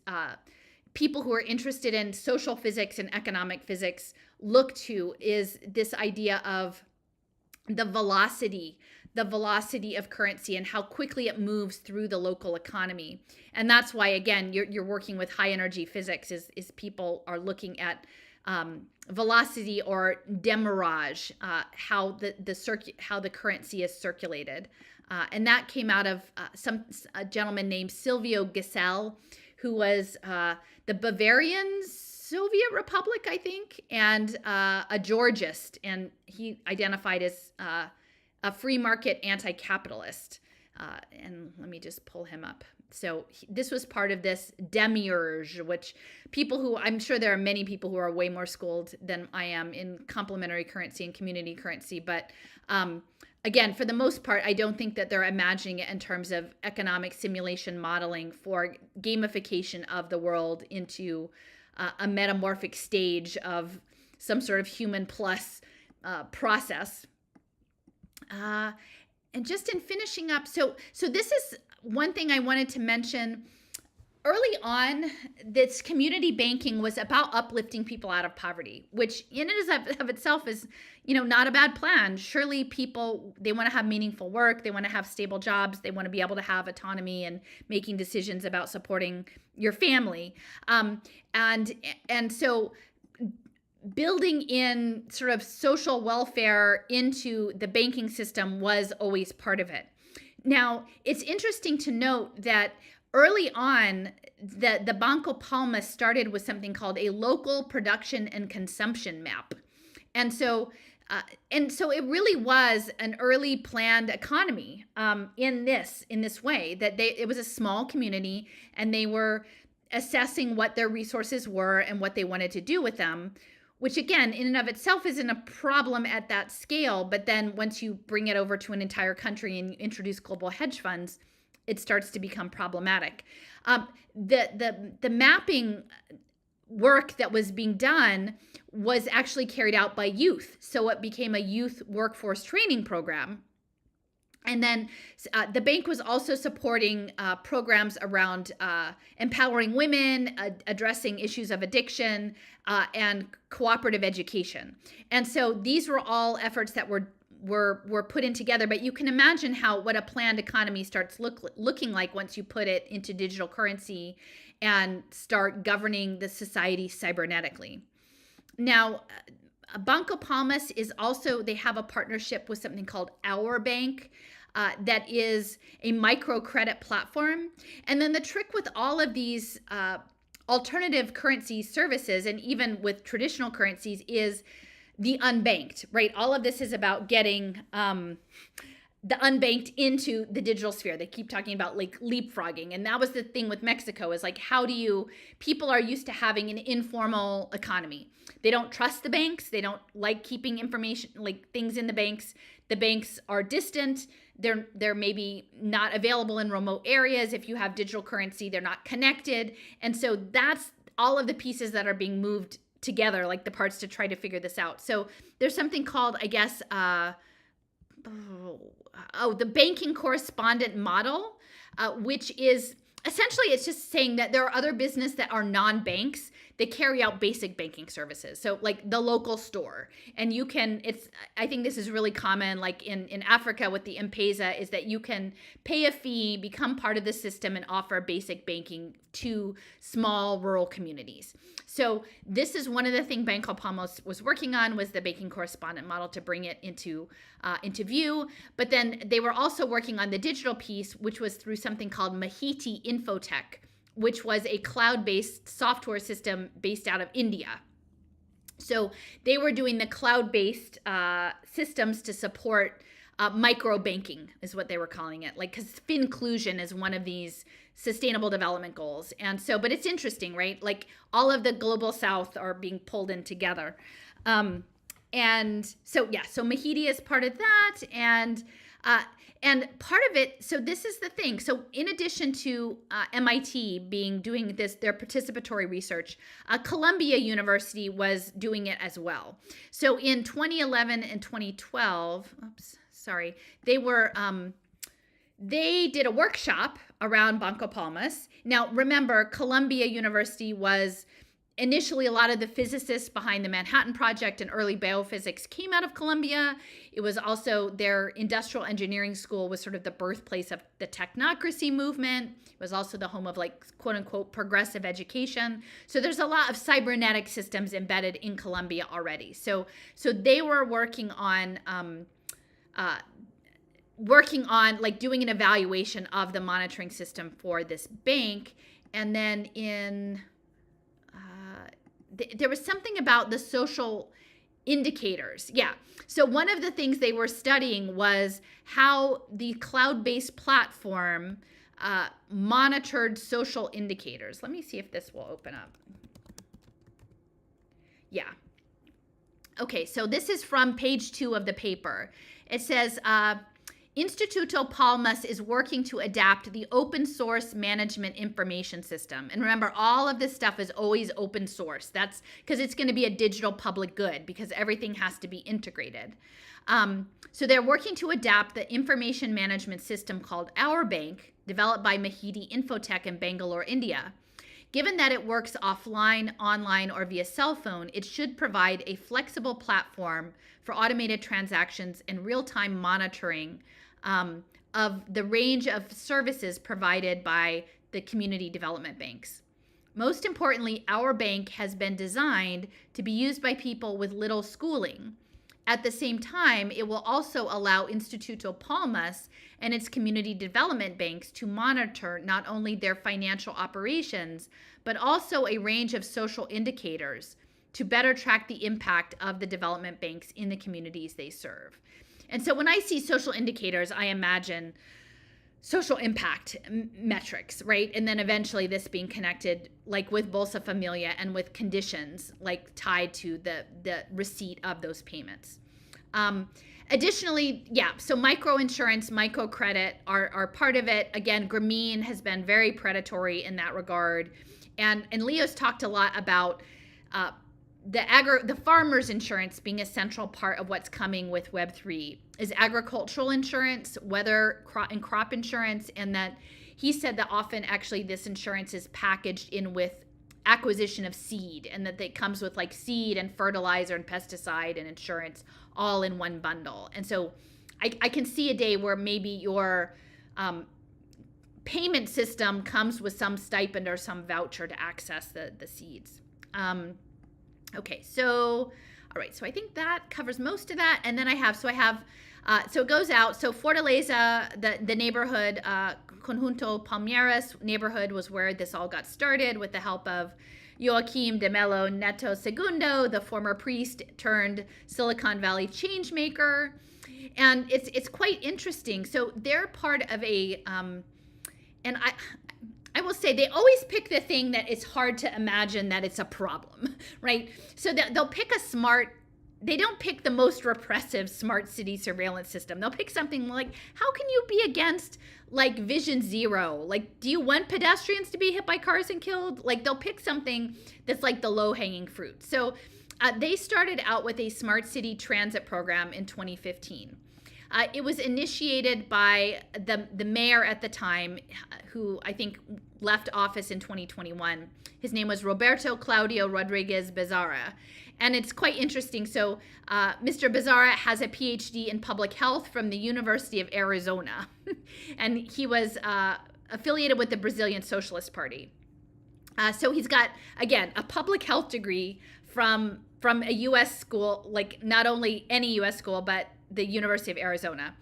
people who are interested in social physics and economic physics look to is this idea of the velocity of currency and how quickly it moves through the local economy. And that's why, again, you're working with high energy physics is people are looking at velocity or demurrage, how the currency is circulated. And that came out of a gentleman named Silvio Gesell, who was the Bavarian Soviet Republic, I think, and a Georgist. And he identified as a free market anti-capitalist. And let me just pull him up. So this was part of this demiurge, which I'm sure there are many people who are way more schooled than I am in complementary currency and community currency. But again, for the most part, I don't think that they're imagining it in terms of economic simulation modeling for gamification of the world into a metamorphic stage of some sort of human plus process. And just in finishing up, so this is one thing I wanted to mention. Early on, this community banking was about uplifting people out of poverty, which in and of itself is, not a bad plan. Surely people, they want to have meaningful work, they want to have stable jobs, they want to be able to have autonomy and making decisions about supporting your family. And so building in sort of social welfare into the banking system was always part of it. Now, it's interesting to note that early on, the Banco Palmas started with something called a local production and consumption map. And so it really was an early planned economy in this way, that it was a small community and they were assessing what their resources were and what they wanted to do with them, which again, in and of itself isn't a problem at that scale. But then once you bring it over to an entire country and you introduce global hedge funds, it starts to become problematic. The mapping work that was being done was actually carried out by youth. So it became a youth workforce training program. And then the bank was also supporting programs around empowering women, addressing issues of addiction, and cooperative education. And so these were all efforts that were put in together. But you can imagine what a planned economy starts looking like once you put it into digital currency and start governing the society cybernetically. Now, Banco Palmas they have a partnership with something called Our Bank, that is a microcredit platform. And then the trick with all of these alternative currency services, and even with traditional currencies, is the unbanked, right? All of this is about getting the unbanked into the digital sphere. They keep talking about like leapfrogging. And that was the thing with Mexico, is like, people are used to having an informal economy. They don't trust the banks. They don't like keeping information, like things in the banks. The banks are distant. They're maybe not available in remote areas. If you have digital currency, they're not connected. And so that's all of the pieces that are being moved together, like the parts to try to figure this out. So there's something called, I guess, the banking correspondent model, which is essentially, it's just saying that there are other businesses that are non-banks that carry out basic banking services. So like the local store. And I think this is really common, like in Africa with the M-Pesa, is that you can pay a fee, become part of the system, and offer basic banking to small rural communities. So this is one of the things Banco Palmas was working on, was the banking correspondent model, to bring it into view. But then they were also working on the digital piece, which was through something called Mahiti Infotech, which was a cloud-based software system based out of India. So they were doing the cloud-based systems to support micro banking, is what they were calling it, like, because finclusion is one of these sustainable development goals. And so, but it's interesting, right? Like all of the global south are being pulled in together. And so Mahiti is part of that. And part of it, so this is the thing. So in addition to MIT doing their participatory research, Columbia University was doing it as well. So in 2011 and 2012, they did a workshop around Banco Palmas. Now, remember, Columbia University was initially, a lot of the physicists behind the Manhattan Project and early biophysics came out of Columbia. It was also their industrial engineering school was sort of the birthplace of the technocracy movement. It was also the home of like quote unquote progressive education. So there's a lot of cybernetic systems embedded in Columbia already. So they were working on like doing an evaluation of the monitoring system for this bank. And then there was something about the social indicators. Yeah. So one of the things they were studying was how the cloud-based platform monitored social indicators. Let me see if this will open up. Yeah. Okay, so this is from page 2 of the paper. It says, Instituto Palmas is working to adapt the open source management information system. And remember, all of this stuff is always open source. That's because it's going to be a digital public good because everything has to be integrated. So they're working to adapt the information management system called Our Bank, developed by Mahidi Infotech in Bangalore, India. Given that it works offline, online, or via cell phone, it should provide a flexible platform for automated transactions and real-time monitoring of the range of services provided by the community development banks. Most importantly, Our Bank has been designed to be used by people with little schooling. At the same time, it will also allow Instituto Palmas and its community development banks to monitor not only their financial operations, but also a range of social indicators to better track the impact of the development banks in the communities they serve. And so when I see social indicators, I imagine social impact metrics, right? And then eventually this being connected like with Bolsa Familia and with conditions like tied to the receipt of those payments. Additionally, yeah, so microinsurance, microcredit are part of it. Again, Grameen has been very predatory in that regard. And Leo's talked a lot about the farmer's insurance being a central part of what's coming with Web3 is agricultural insurance, weather and crop insurance, and that he said that often actually this insurance is packaged in with acquisition of seed and that it comes with like seed and fertilizer and pesticide and insurance all in one bundle. And so I can see a day where maybe your payment system comes with some stipend or some voucher to access the seeds. Okay, so, all right, so I think that covers most of that. And then so it goes out. So Fortaleza, the neighborhood, Conjunto Palmeiras neighborhood was where this all got started with the help of Joaquim de Melo Neto Segundo, the former priest turned Silicon Valley change maker. And it's quite interesting. So they're part of a, and I will say they always pick the thing that it's hard to imagine that it's a problem, right? So they'll pick they don't pick the most repressive smart city surveillance system. They'll pick something like, how can you be against like Vision Zero? Like, do you want pedestrians to be hit by cars and killed? Like, they'll pick something that's like the low-hanging fruit. So they started out with a smart city transit program in 2015. It was initiated by the mayor at the time, who I think left office in 2021. His name was Roberto Claudio Rodriguez Bezarra. And it's quite interesting. So Mr. Bezarra has a PhD in public health from the University of Arizona. And he was affiliated with the Brazilian Socialist Party. So he's got, again, a public health degree from a U.S. school, like not only any U.S. school, but the University of Arizona.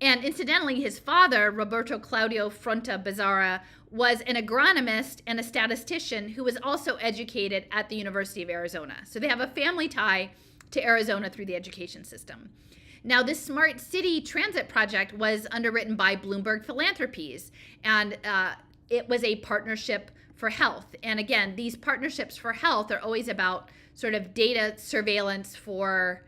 And incidentally, his father, Roberto Claudio Fronta Bezarra, was an agronomist and a statistician who was also educated at the University of Arizona. So they have a family tie to Arizona through the education system. Now, this smart city transit project was underwritten by Bloomberg Philanthropies, and it was a partnership for health. And again, these partnerships for health are always about sort of data surveillance for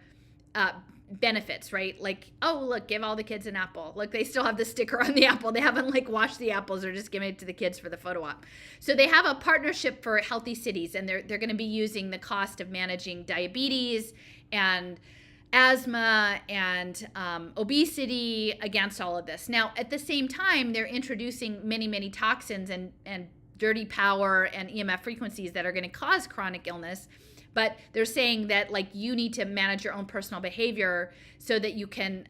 benefits, right? Like, oh, look, give all the kids an apple. Look, they still have the sticker on the apple. They haven't like washed the apples or just given it to the kids for the photo op. So they have a partnership for healthy cities, and they're going to be using the cost of managing diabetes and asthma and obesity against all of this. Now, at the same time, they're introducing many, many toxins and dirty power and EMF frequencies that are going to cause chronic illness. But they're saying that like you need to manage your own personal behavior so that you can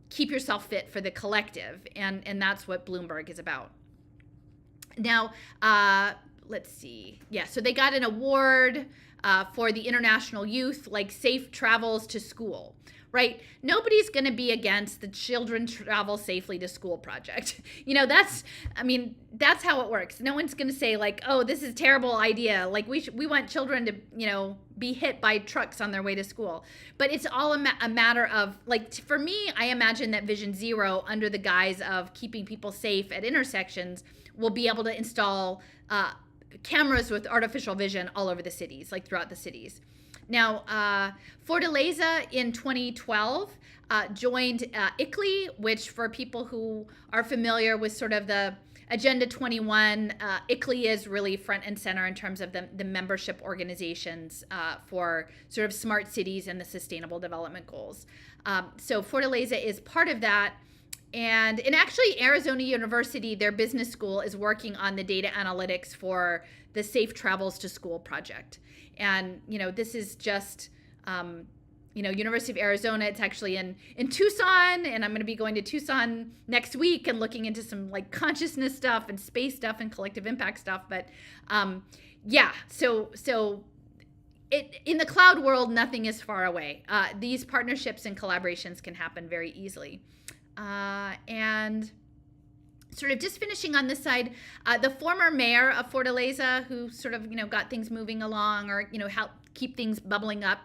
keep yourself fit for the collective. And that's what Bloomberg is about. Now, let's see. Yeah, so they got an award for the international youth, like safe travels to school, right? Nobody's going to be against the children travel safely to school project. That's how it works. No one's going to say like, oh, this is a terrible idea. Like we want children to, be hit by trucks on their way to school. But it's all a matter of like, for me, I imagine that Vision Zero, under the guise of keeping people safe at intersections, will be able to install cameras with artificial vision all over the cities, like throughout the cities. Now, Fortaleza in 2012 joined ICLEI, which for people who are familiar with sort of the Agenda 21, ICLEI is really front and center in terms of the membership organizations for sort of smart cities and the sustainable development goals. So Fortaleza is part of that. And actually, Arizona University, their business school, is working on the data analytics for the Safe Travels to School project. And, this is just, University of Arizona. It's actually in Tucson, and I'm going to be going to Tucson next week and looking into some like consciousness stuff and space stuff and collective impact stuff. But so in the cloud world, nothing is far away. These partnerships and collaborations can happen very easily. And sort of just finishing on this side, the former mayor of Fortaleza, who sort of, got things moving along or, helped keep things bubbling up,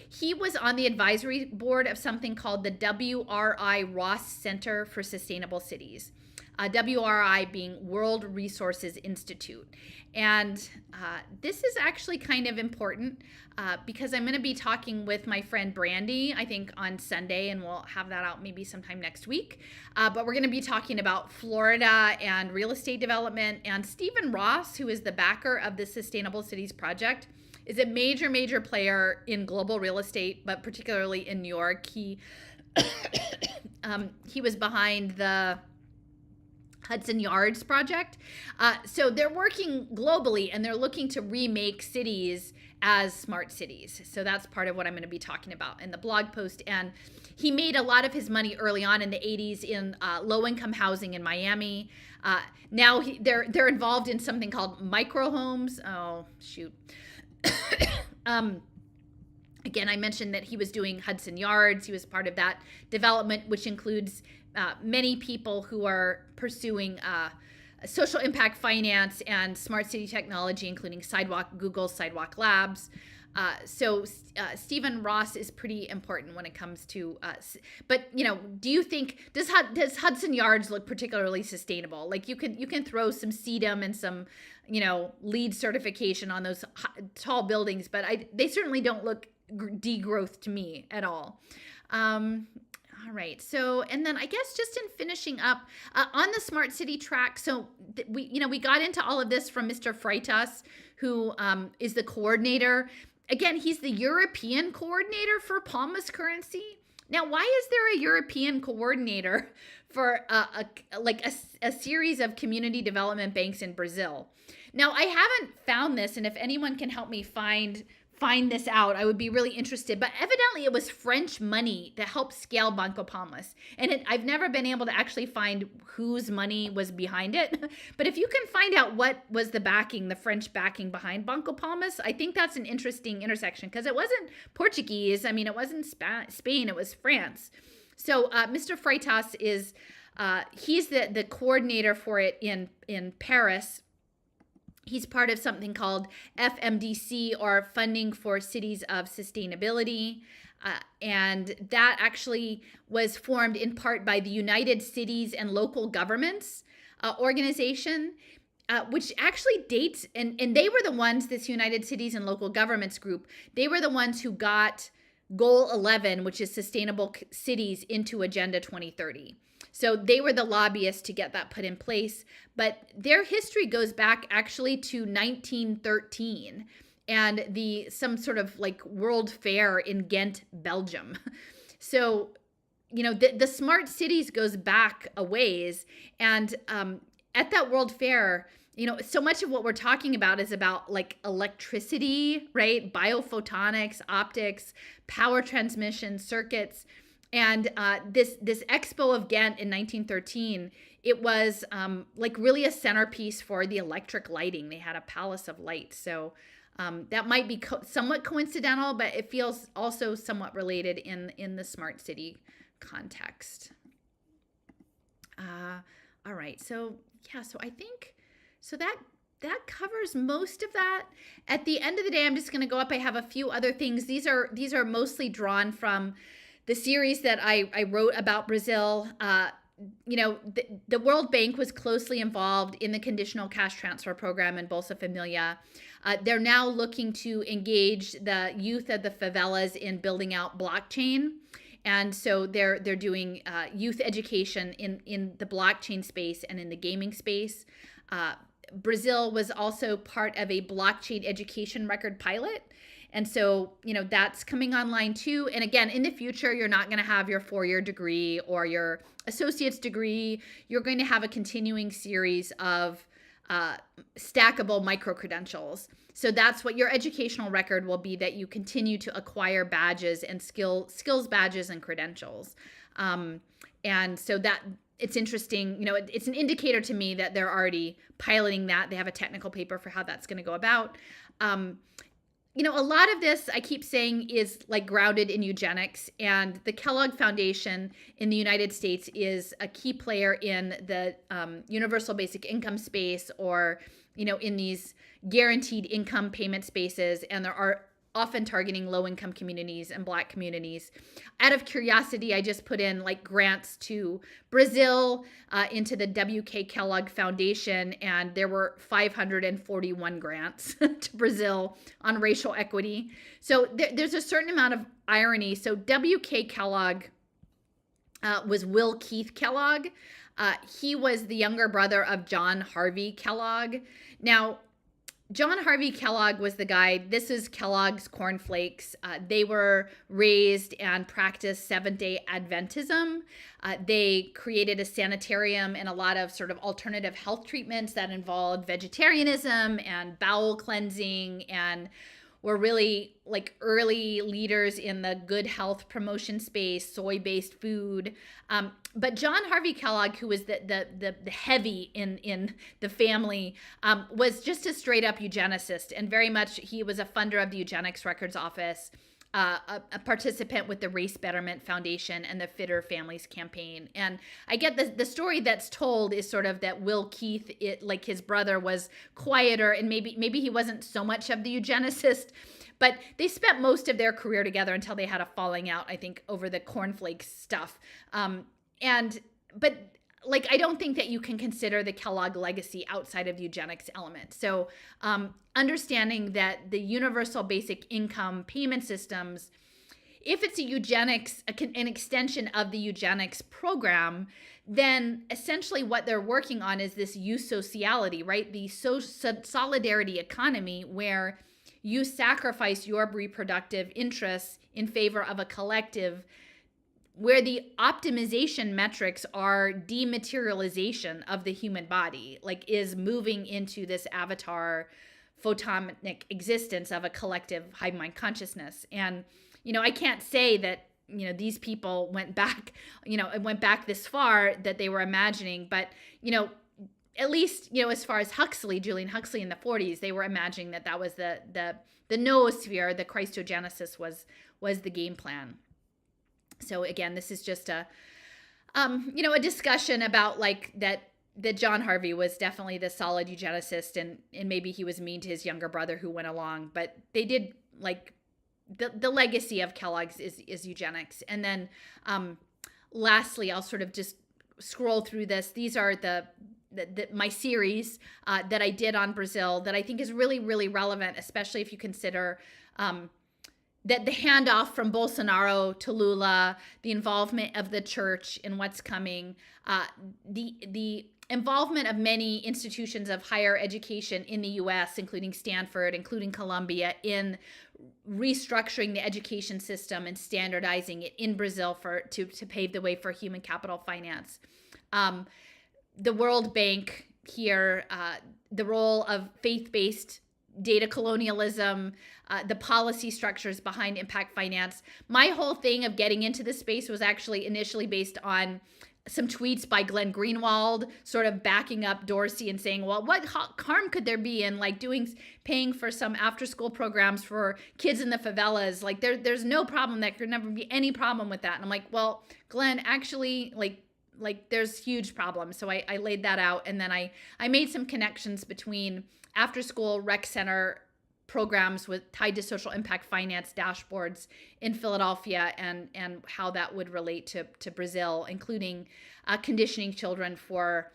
he was on the advisory board of something called the WRI Ross Center for Sustainable Cities. WRI being World Resources Institute. And this is actually kind of important because I'm going to be talking with my friend Brandy, I think on Sunday, and we'll have that out maybe sometime next week. But we're going to be talking about Florida and real estate development. And Stephen Ross, who is the backer of the Sustainable Cities Project, is a major, major player in global real estate, but particularly in New York. He was behind the Hudson Yards project. So they're working globally and they're looking to remake cities as smart cities. So that's part of what I'm going to be talking about in the blog post. And he made a lot of his money early on in the 80s in low-income housing in Miami. Now they're involved in something called micro homes. Oh, shoot. Again, I mentioned that he was doing Hudson Yards. He was part of that development, which includes many people who are pursuing social impact finance and smart city technology, including Google's Sidewalk Labs. So Stephen Ross is pretty important when it comes to, but do you think, does Hudson Yards look particularly sustainable? Like you can throw some CEDAM and some, LEED certification on those tall buildings, but they certainly don't look degrowth to me at all. All right. So, and then I guess just in finishing up on the smart city track. So we got into all of this from Mr. Freitas, who is the coordinator. Again, he's the European coordinator for Palmas currency. Now, why is there a European coordinator for a series of community development banks in Brazil? Now, I haven't found this, and if anyone can help me find this out, I would be really interested. But evidently, it was French money that helped scale Banco Palmas. And I've never been able to actually find whose money was behind it. But if you can find out what was the French backing behind Banco Palmas, I think that's an interesting intersection because it wasn't Portuguese. I mean, it wasn't Spain, it was France. So Mr. Freitas is, he's the coordinator for it in Paris. He's part of something called FMDC, or Funding for Cities of Sustainability. And that actually was formed in part by the United Cities and Local Governments organization, which actually dates, and they were the ones, this United Cities and Local Governments group, they were the ones who got Goal 11, which is Sustainable Cities, into Agenda 2030. So they were the lobbyists to get that put in place. But their history goes back actually to 1913. and some sort of like World Fair in Ghent, Belgium. So, the smart cities goes back a ways. And at that World Fair, so much of what we're talking about is about like electricity, right? Biophotonics, optics, power transmission, circuits. And this Expo of Ghent in 1913, it was like really a centerpiece for the electric lighting. They had a palace of light. So that might be somewhat coincidental, but it feels also somewhat related in the smart city context. All right. So I think that covers most of that. At the end of the day, I'm just going to go up. I have a few other things. These are mostly drawn from the series that I wrote about Brazil. The World Bank was closely involved in the conditional cash transfer program in Bolsa Familia. They're now looking to engage the youth of the favelas in building out blockchain. And so they're doing youth education in the blockchain space and in the gaming space. Brazil was also part of a blockchain education record pilot. And so, that's coming online too. And again, in the future, you're not going to have your 4-year degree or your associate's degree. You're going to have a continuing series of stackable micro-credentials. So that's what your educational record will be, that you continue to acquire badges and skills badges and credentials. And so that it's interesting, it's an indicator to me that they're already piloting that. They have a technical paper for how that's going to go about. A lot of this, I keep saying, is like grounded in eugenics, and the Kellogg Foundation in the United States is a key player in the universal basic income space, or, in these guaranteed income payment spaces, and there are often targeting low-income communities and Black communities. Out of curiosity, I just put in like grants to Brazil into the W.K. Kellogg Foundation, and there were 541 grants to Brazil on racial equity. So there's a certain amount of irony. So W.K. Kellogg was Will Keith Kellogg. He was the younger brother of John Harvey Kellogg. Now, John Harvey Kellogg was the guy. This is Kellogg's cornflakes. They were raised and practiced Seventh-day Adventism. They created a sanitarium and a lot of sort of alternative health treatments that involved vegetarianism and bowel cleansing, and were really like early leaders in the good health promotion space, soy-based food. But John Harvey Kellogg, who was the heavy in the family, was just a straight up eugenicist, and very much he was a funder of the Eugenics Records Office, a participant with the Race Betterment Foundation and the Fitter Families Campaign. And I get the story that's told is sort of that Will Keith, like his brother, was quieter, and maybe he wasn't so much of the eugenicist, but they spent most of their career together until they had a falling out, I think, over the cornflakes stuff. But like, I don't think that you can consider the Kellogg legacy outside of the eugenics element. So understanding that the universal basic income payment systems, if it's a eugenics, an extension of the eugenics program, then essentially what they're working on is this eusociality, right? The solidarity economy, where you sacrifice your reproductive interests in favor of a collective, where the optimization metrics are dematerialization of the human body, like is moving into this avatar photonic existence of a collective hive mind consciousness. And, I can't say that, these people went back this far, that they were imagining, but, at least, as far as Julian Huxley in the 40s, they were imagining that was the noosphere, the Christogenesis was the game plan. So again, this is just a discussion about like that John Harvey was definitely the solid eugenicist, and maybe he was mean to his younger brother who went along, but they did like the legacy of Kellogg's is eugenics. And then lastly, I'll sort of just scroll through this. These are my series that I did on Brazil that I think is really, really relevant, especially if you consider that the handoff from Bolsonaro to Lula, the involvement of the church in what's coming, the involvement of many institutions of higher education in the US, including Stanford, including Columbia, in restructuring the education system and standardizing it in Brazil to pave the way for human capital finance. The World Bank here, the role of faith-based data colonialism, the policy structures behind impact finance. My whole thing of getting into this space was actually initially based on some tweets by Glenn Greenwald, sort of backing up Dorsey and saying, well, what harm could there be in like paying for some after school programs for kids in the favelas? Like there's no problem. There could never be any problem with that. And I'm like, well, Glenn, actually, like there's huge problems. So I laid that out. And then I made some connections between after school rec center programs tied to social impact finance dashboards in Philadelphia and how that would relate to Brazil, including conditioning children for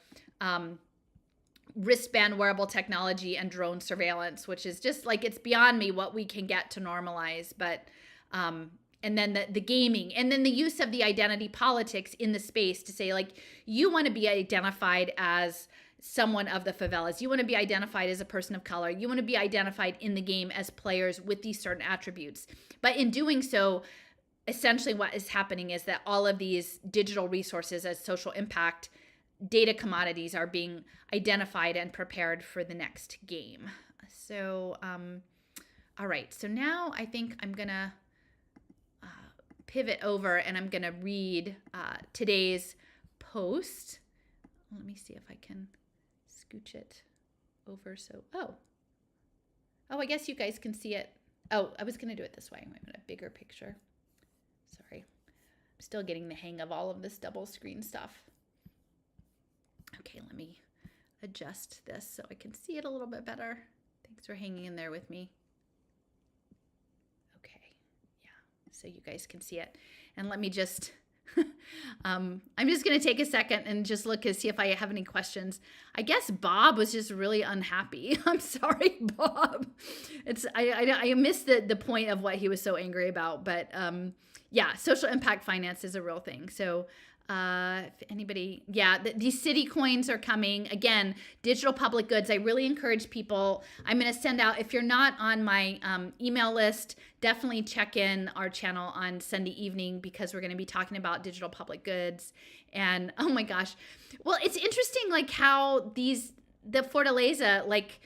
wristband wearable technology and drone surveillance, which is just like, it's beyond me what we can get to normalize. But and then the gaming, and then the use of the identity politics in the space to say, like, you want to be identified as someone of the favelas. You want to be identified as a person of color. You want to be identified in the game as players with these certain attributes. But in doing so, essentially what is happening is that all of these digital resources as social impact data commodities are being identified and prepared for the next game. So, all right. So now I think I'm going to pivot over and I'm going to read today's post. Let me see if I can scooch it over. So, oh, I guess you guys can see it. Oh, I was going to do it this way. I'm going to a bigger picture. Sorry. I'm still getting the hang of all of this double screen stuff. Okay, let me adjust this so I can see it a little bit better. Thanks for hanging in there with me. Okay, yeah, so you guys can see it. And let me just... I'm just going to take a second and just look and see if I have any questions. I guess Bob was just really unhappy. I'm sorry, Bob. I missed the point of what he was so angry about. But yeah, social impact finance is a real thing. So if anybody, these city coins are coming. Again, digital public goods. I really encourage people. I'm going to send out, if you're not on my email list, definitely check in our channel on Sunday evening because we're going to be talking about digital public goods. And oh my gosh. Well, it's interesting like how the Fortaleza, like,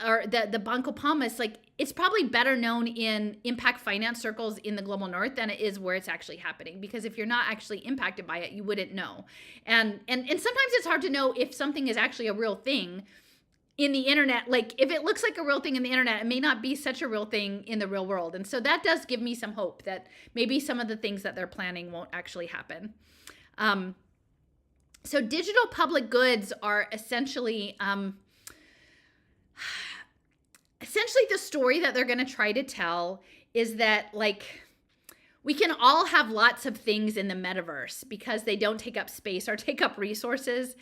or the Banco Palmas, like it's probably better known in impact finance circles in the global north than it is where it's actually happening. Because if you're not actually impacted by it, you wouldn't know. And sometimes it's hard to know if something is actually a real thing in the internet. Like if it looks like a real thing in the internet, it may not be such a real thing in the real world. And so that does give me some hope that maybe some of the things that they're planning won't actually happen. So digital public goods are essentially the story that they're going to try to tell is that like we can all have lots of things in the metaverse because they don't take up space or take up resources,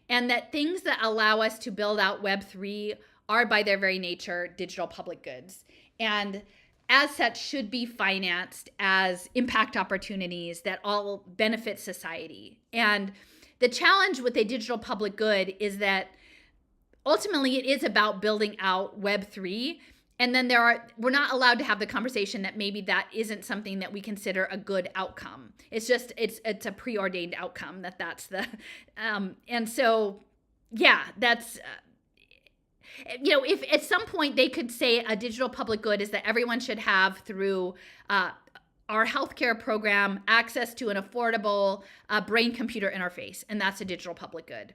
and that things that allow us to build out Web3 are by their very nature digital public goods, and as such should be financed as impact opportunities that all benefit society. And the challenge with a digital public good is that ultimately it is about building out Web3. And then we're not allowed to have the conversation that maybe that isn't something that we consider a good outcome. It's just, it's a preordained outcome that's the, and so, yeah, that's, if at some point they could say a digital public good is that everyone should have through our healthcare program access to an affordable brain-computer interface, and that's a digital public good.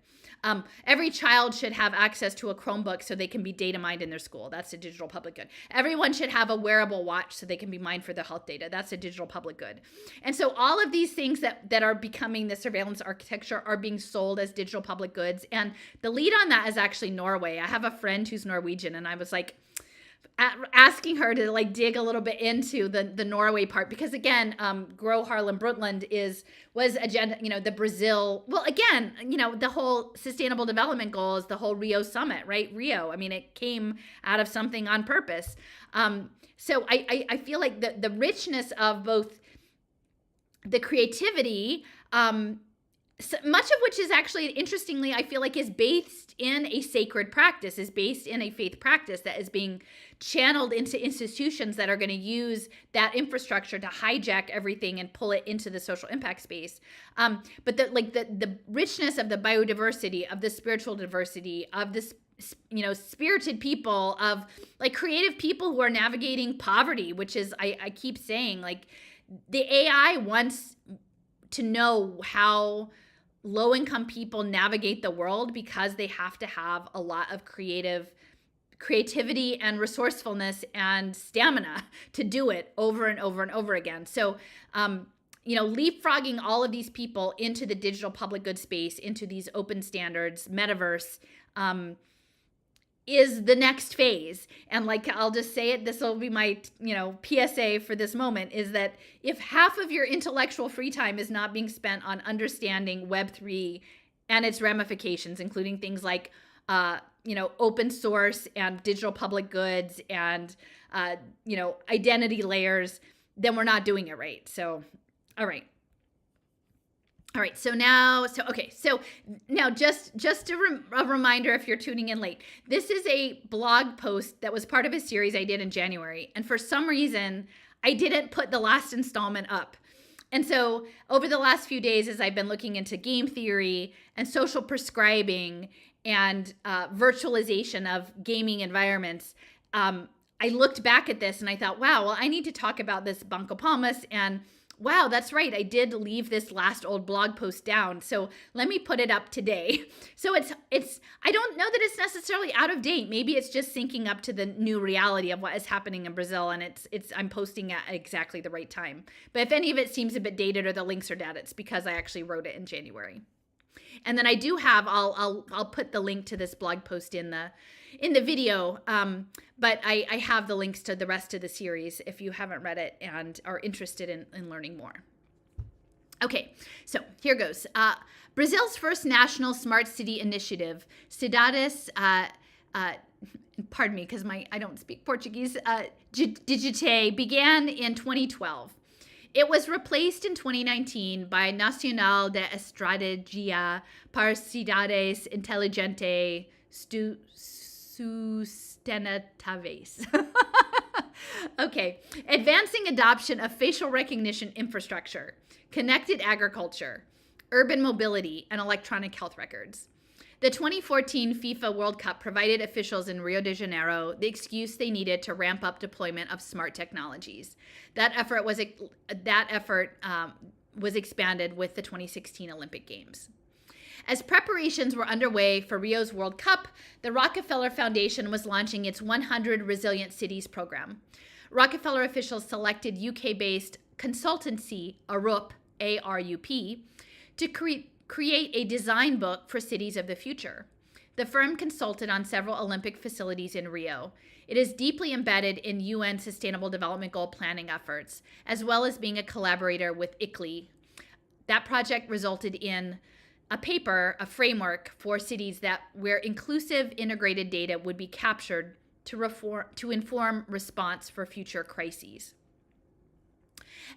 Every child should have access to a Chromebook so they can be data mined in their school. That's a digital public good. Everyone should have a wearable watch so they can be mined for their health data. That's a digital public good. And so all of these things that are becoming the surveillance architecture are being sold as digital public goods. And the lead on that is actually Norway. I have a friend who's Norwegian, and I was like, asking her to like dig a little bit into the Norway part, because again, Gro Harlem Brundtland was agenda, the Brazil, well, again, the whole sustainable development goals, the whole Rio summit, right? Rio, I mean, it came out of something on purpose. So I feel like the richness of both the creativity, So much of which is actually, interestingly, I feel like is based in a sacred practice, is based in a faith practice that is being channeled into institutions that are going to use that infrastructure to hijack everything and pull it into the social impact space. But the richness of the biodiversity, of the spiritual diversity, of this, spirited people, of like creative people who are navigating poverty, which is, I keep saying, like, the AI wants to know how low-income people navigate the world because they have to have a lot of creativity and resourcefulness and stamina to do it over and over and over again. So, leapfrogging all of these people into the digital public good space, into these open standards, metaverse, is the next phase. And like, I'll just say it, this will be my, PSA for this moment, is that if half of your intellectual free time is not being spent on understanding Web3 and its ramifications, including things like, open source and digital public goods and, identity layers, then we're not doing it right. So, all right. So now just a reminder, if you're tuning in late, this is a blog post that was part of a series I did in January. And for some reason, I didn't put the last installment up. And so over the last few days, as I've been looking into game theory and social prescribing and virtualization of gaming environments, I looked back at this and I thought, wow, well, I need to talk about this Banco Palmas, and wow, that's right, I did leave this last old blog post down. So let me put it up today. So it's I don't know that it's necessarily out of date. Maybe it's just syncing up to the new reality of what is happening in Brazil, and I'm posting at exactly the right time. But if any of it seems a bit dated or the links are dead, it's because I actually wrote it in January. And then I do have, I'll put the link to this blog post in the video, but I have the links to the rest of the series if you haven't read it and are interested in learning more. Okay, so here goes. Brazil's first national smart city initiative, Cidades, pardon me because I don't speak Portuguese, Digite, began in 2012. It was replaced in 2019 by Nacional de Estratégia para Cidades Inteligentes Sustentáveis. Okay, advancing adoption of facial recognition infrastructure, connected agriculture, urban mobility, and electronic health records. The 2014 FIFA World Cup provided officials in Rio de Janeiro the excuse they needed to ramp up deployment of smart technologies. That effort was expanded with the 2016 Olympic Games. As preparations were underway for Rio's World Cup, the Rockefeller Foundation was launching its 100 Resilient Cities program. Rockefeller officials selected UK-based consultancy Arup, A-R-U-P, to create a design book for cities of the future. The firm consulted on several Olympic facilities in Rio. It is deeply embedded in UN Sustainable Development Goal planning efforts, as well as being a collaborator with ICLEI. That project resulted in a paper, a framework for cities where inclusive integrated data would be captured to inform response for future crises.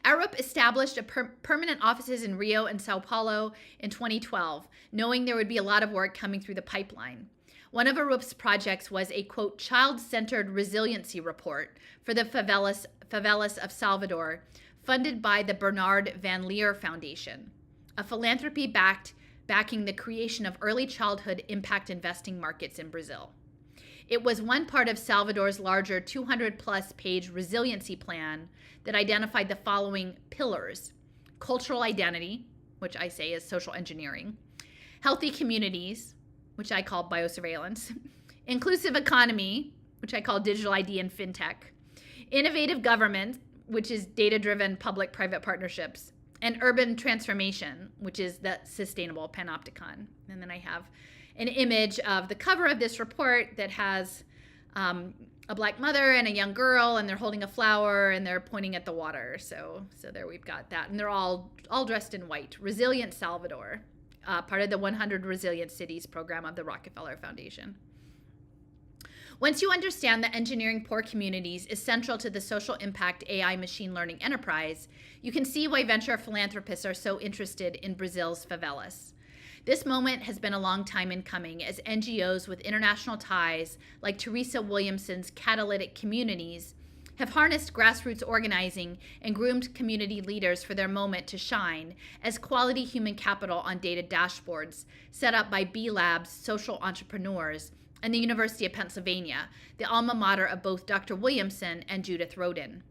Arup established permanent offices in Rio and Sao Paulo in 2012, knowing there would be a lot of work coming through the pipeline. One of Arup's projects was a, quote, child-centered resiliency report for the favelas of Salvador, funded by the Bernard Van Leer Foundation, a philanthropy backing the creation of early childhood impact investing markets in Brazil. It was one part of Salvador's larger 200-plus page resiliency plan that identified the following pillars: cultural identity, which I say is social engineering, healthy communities, which I call biosurveillance, inclusive economy, which I call digital ID and fintech, innovative government, which is data-driven public-private partnerships, and urban transformation, which is the sustainable panopticon. And then I have an image of the cover of this report that has a black mother and a young girl, and they're holding a flower and they're pointing at the water. So there we've got that. And they're all dressed in white. Resilient Salvador, part of the 100 Resilient Cities program of the Rockefeller Foundation. Once you understand that engineering poor communities is central to the social impact AI machine learning enterprise, you can see why venture philanthropists are so interested in Brazil's favelas. This moment has been a long time in coming, as NGOs with international ties, like Teresa Williamson's Catalytic Communities, have harnessed grassroots organizing and groomed community leaders for their moment to shine as quality human capital on data dashboards set up by B Lab's social entrepreneurs and the University of Pennsylvania, the alma mater of both Dr. Williamson and Judith Rodin.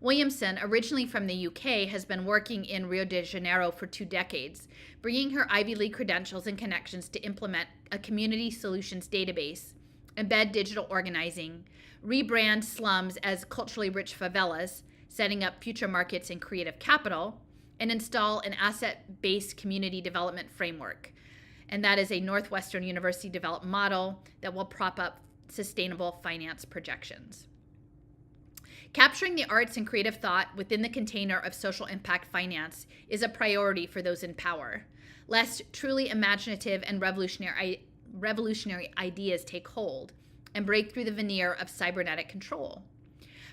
Williamson, originally from the UK, has been working in Rio de Janeiro for 2 decades, bringing her Ivy League credentials and connections to implement a community solutions database, embed digital organizing, rebrand slums as culturally rich favelas, setting up future markets and creative capital, and install an asset-based community development framework. And that is a Northwestern University developed model that will prop up sustainable finance projections. Capturing the arts and creative thought within the container of social impact finance is a priority for those in power, lest truly imaginative and revolutionary ideas take hold and break through the veneer of cybernetic control.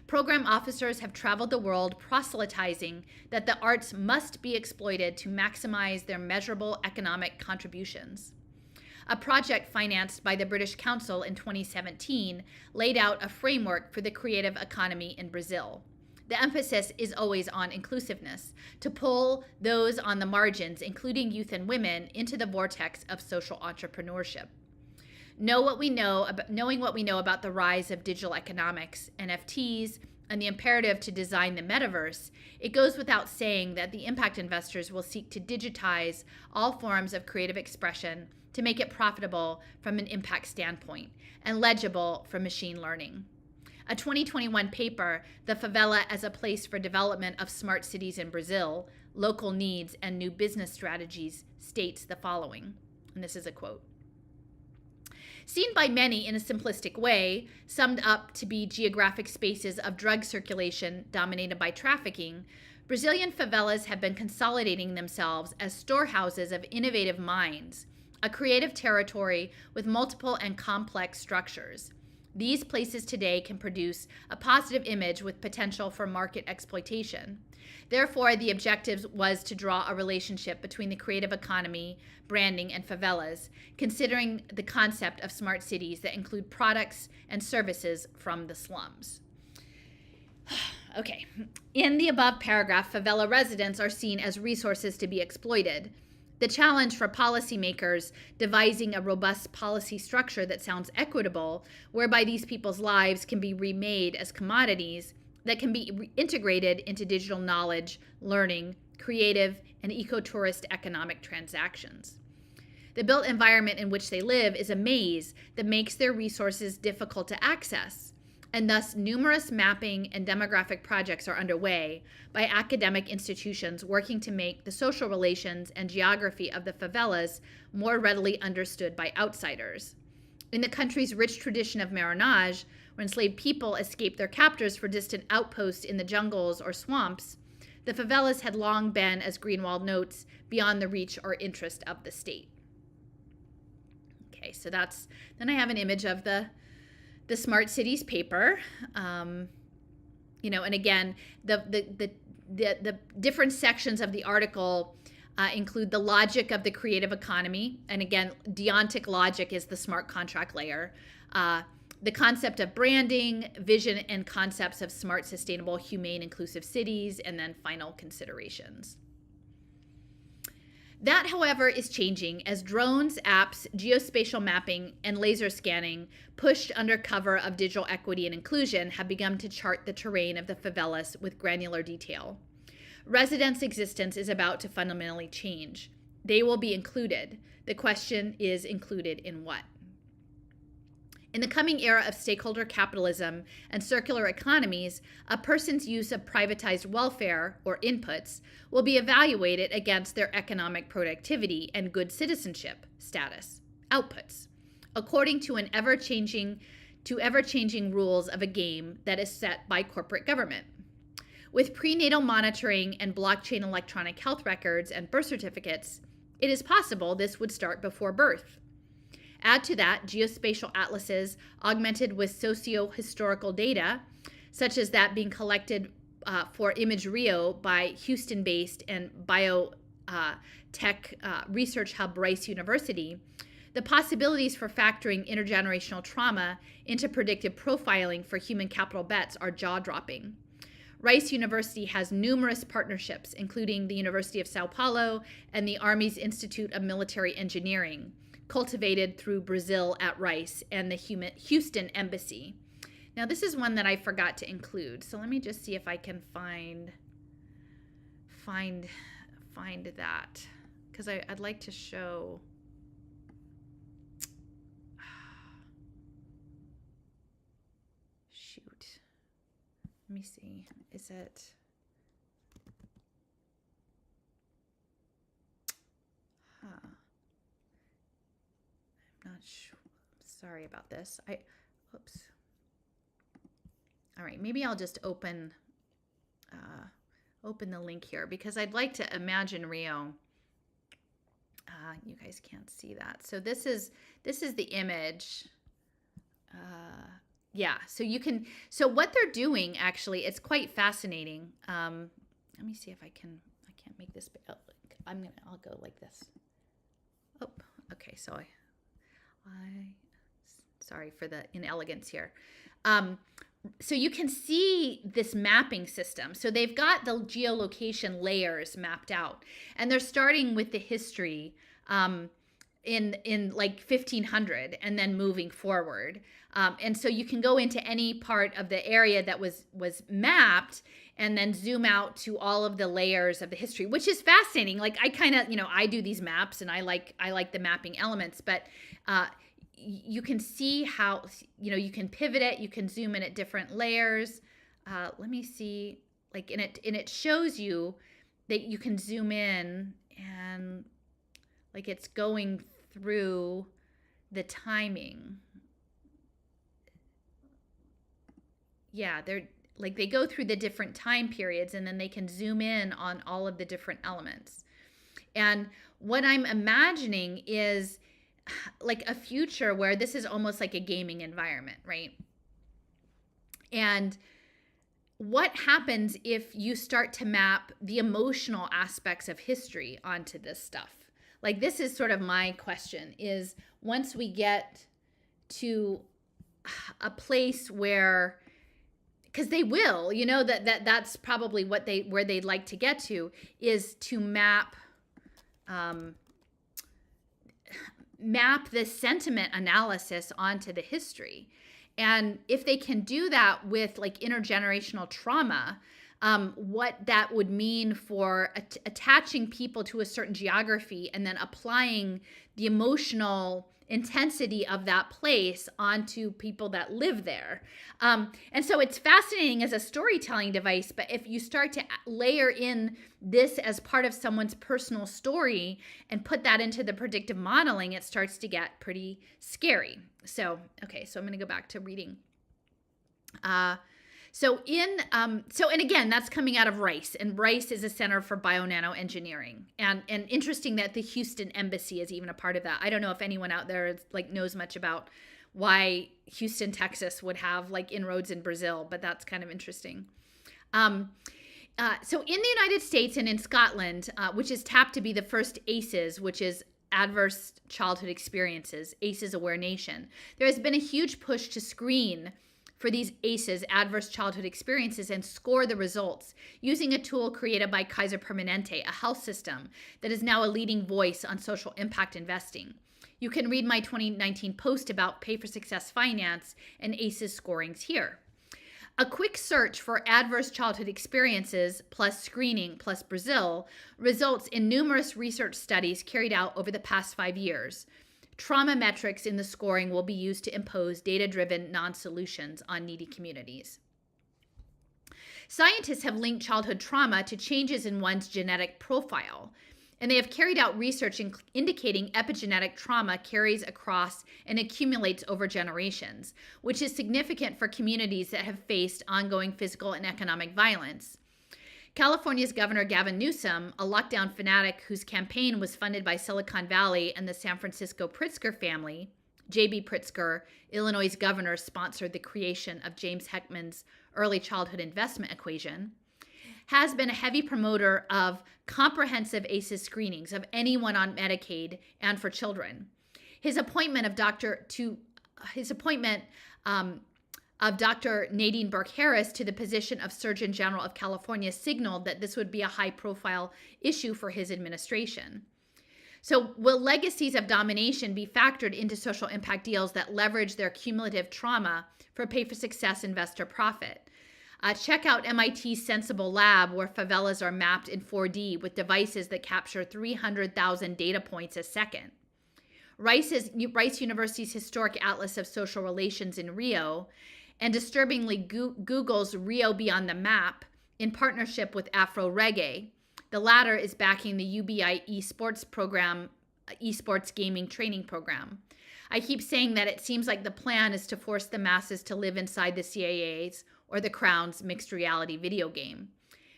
Program officers have traveled the world proselytizing that the arts must be exploited to maximize their measurable economic contributions. A project financed by the British Council in 2017 laid out a framework for the creative economy in Brazil. The emphasis is always on inclusiveness, to pull those on the margins, including youth and women, into the vortex of social entrepreneurship. Knowing what we know about the rise of digital economics, NFTs, and the imperative to design the metaverse, it goes without saying that the impact investors will seek to digitize all forms of creative expression to make it profitable from an impact standpoint and legible for machine learning. A 2021 paper, The Favela as a Place for Development of Smart Cities in Brazil, Local Needs and New Business Strategies, states the following, and this is a quote. Seen by many in a simplistic way, summed up to be geographic spaces of drug circulation dominated by trafficking, Brazilian favelas have been consolidating themselves as storehouses of innovative minds, a creative territory with multiple and complex structures. These places today can produce a positive image with potential for market exploitation. Therefore, the objective was to draw a relationship between the creative economy, branding, and favelas, considering the concept of smart cities that include products and services from the slums. Okay, in the above paragraph, favela residents are seen as resources to be exploited. The challenge for policymakers devising a robust policy structure that sounds equitable, whereby these people's lives can be remade as commodities that can be integrated into digital knowledge, learning, creative, and ecotourist economic transactions. The built environment in which they live is a maze that makes their resources difficult to access, and thus numerous mapping and demographic projects are underway by academic institutions working to make the social relations and geography of the favelas more readily understood by outsiders. In the country's rich tradition of marronage, where enslaved people escaped their captors for distant outposts in the jungles or swamps, the favelas had long been, as Greenwald notes, beyond the reach or interest of the state. Okay, so then I have an image of the Smart Cities paper, and again, the different sections of the article include the logic of the creative economy, and again, deontic logic is the smart contract layer, the concept of branding, vision and concepts of smart, sustainable, humane, inclusive cities, and then final considerations. That, however, is changing as drones, apps, geospatial mapping, and laser scanning, pushed under cover of digital equity and inclusion, have begun to chart the terrain of the favelas with granular detail. Residents' existence is about to fundamentally change. They will be included. The question is, included in what? In the coming era of stakeholder capitalism and circular economies, a person's use of privatized welfare, or inputs, will be evaluated against their economic productivity and good citizenship status, outputs, according to ever-changing rules of a game that is set by corporate government. With prenatal monitoring and blockchain electronic health records and birth certificates, it is possible this would start before birth. Add to that geospatial atlases augmented with socio-historical data, such as that being collected for Image Rio by Houston-based and biotech research hub Rice University. The possibilities for factoring intergenerational trauma into predictive profiling for human capital bets are jaw-dropping. Rice University has numerous partnerships, including the University of Sao Paulo and the Army's Institute of Military Engineering, cultivated through Brazil at Rice and the Houston Embassy. Now, this is one that I forgot to include, so let me just see if I can find that, because I'd like to show. Shoot. Let me see. Is it? I'm not sure. Sorry about this. Oops. All right, maybe I'll just open the link here, because I'd like to imagine Rio. You guys can't see that. So this is the image. Yeah, so you can, so what they're doing, actually, it's quite fascinating. Let me see if I can't make this, I'll go like this. Oh, okay, so sorry for the inelegance here. So you can see this mapping system. So they've got the geolocation layers mapped out, and they're starting with the history in like 1500 and then moving forward. And so you can go into any part of the area that was mapped and then zoom out to all of the layers of the history, which is fascinating. Like I kind of, I do these maps and I like the mapping elements, but you can see how, you can pivot it, you can zoom in at different layers. Let me see, like and it shows you that you can zoom in and like it's going through the timing. Yeah, they go through the different time periods, and then they can zoom in on all of the different elements. And what I'm imagining is like a future where this is almost like a gaming environment, right? And what happens if you start to map the emotional aspects of history onto this stuff? Like, this is sort of my question, is once we get to a place where, because they will, that's probably where they'd like to get to, is to map the sentiment analysis onto the history. And if they can do that with like intergenerational trauma, what that would mean for attaching people to a certain geography and then applying the emotional intensity of that place onto people that live there. And so it's fascinating as a storytelling device, but if you start to layer in this as part of someone's personal story and put that into the predictive modeling, it starts to get pretty scary. So, okay, so I'm going to go back to reading. And again, that's coming out of Rice, and Rice is a center for bio-nano engineering. And interesting that the Houston Embassy is even a part of that. I don't know if anyone out there knows much about why Houston, Texas would have like inroads in Brazil, but that's kind of interesting. So in the United States and in Scotland, which is tapped to be the first ACEs, which is Adverse Childhood Experiences, ACEs Aware Nation, there has been a huge push to screen for these ACEs, adverse childhood experiences, and score the results using a tool created by Kaiser Permanente, a health system that is now a leading voice on social impact investing. You can read my 2019 post about Pay for Success Finance and ACEs scorings here. A quick search for adverse childhood experiences plus screening plus Brazil results in numerous research studies carried out over the past 5 years. Trauma metrics in the scoring will be used to impose data-driven non-solutions on needy communities. Scientists have linked childhood trauma to changes in one's genetic profile, and they have carried out research indicating epigenetic trauma carries across and accumulates over generations, which is significant for communities that have faced ongoing physical and economic violence. California's Governor Gavin Newsom, a lockdown fanatic whose campaign was funded by Silicon Valley and the San Francisco Pritzker family, J.B. Pritzker, Illinois' governor, sponsored the creation of James Heckman's early childhood investment equation, has been a heavy promoter of comprehensive ACEs screenings of anyone on Medicaid and for children. His appointment of Dr. Nadine Burke Harris to the position of Surgeon General of California signaled that this would be a high-profile issue for his administration. So will legacies of domination be factored into social impact deals that leverage their cumulative trauma for pay-for-success investor profit? Check out MIT's Sensible Lab, where favelas are mapped in 4D with devices that capture 300,000 data points a second. Rice University's Historic Atlas of Social Relations in Rio, and disturbingly Google's Rio Beyond the Map in partnership with Afro Reggae. The latter is backing the UBI esports gaming training program. I keep saying that it seems like the plan is to force the masses to live inside the CIA's or the Crown's mixed reality video game.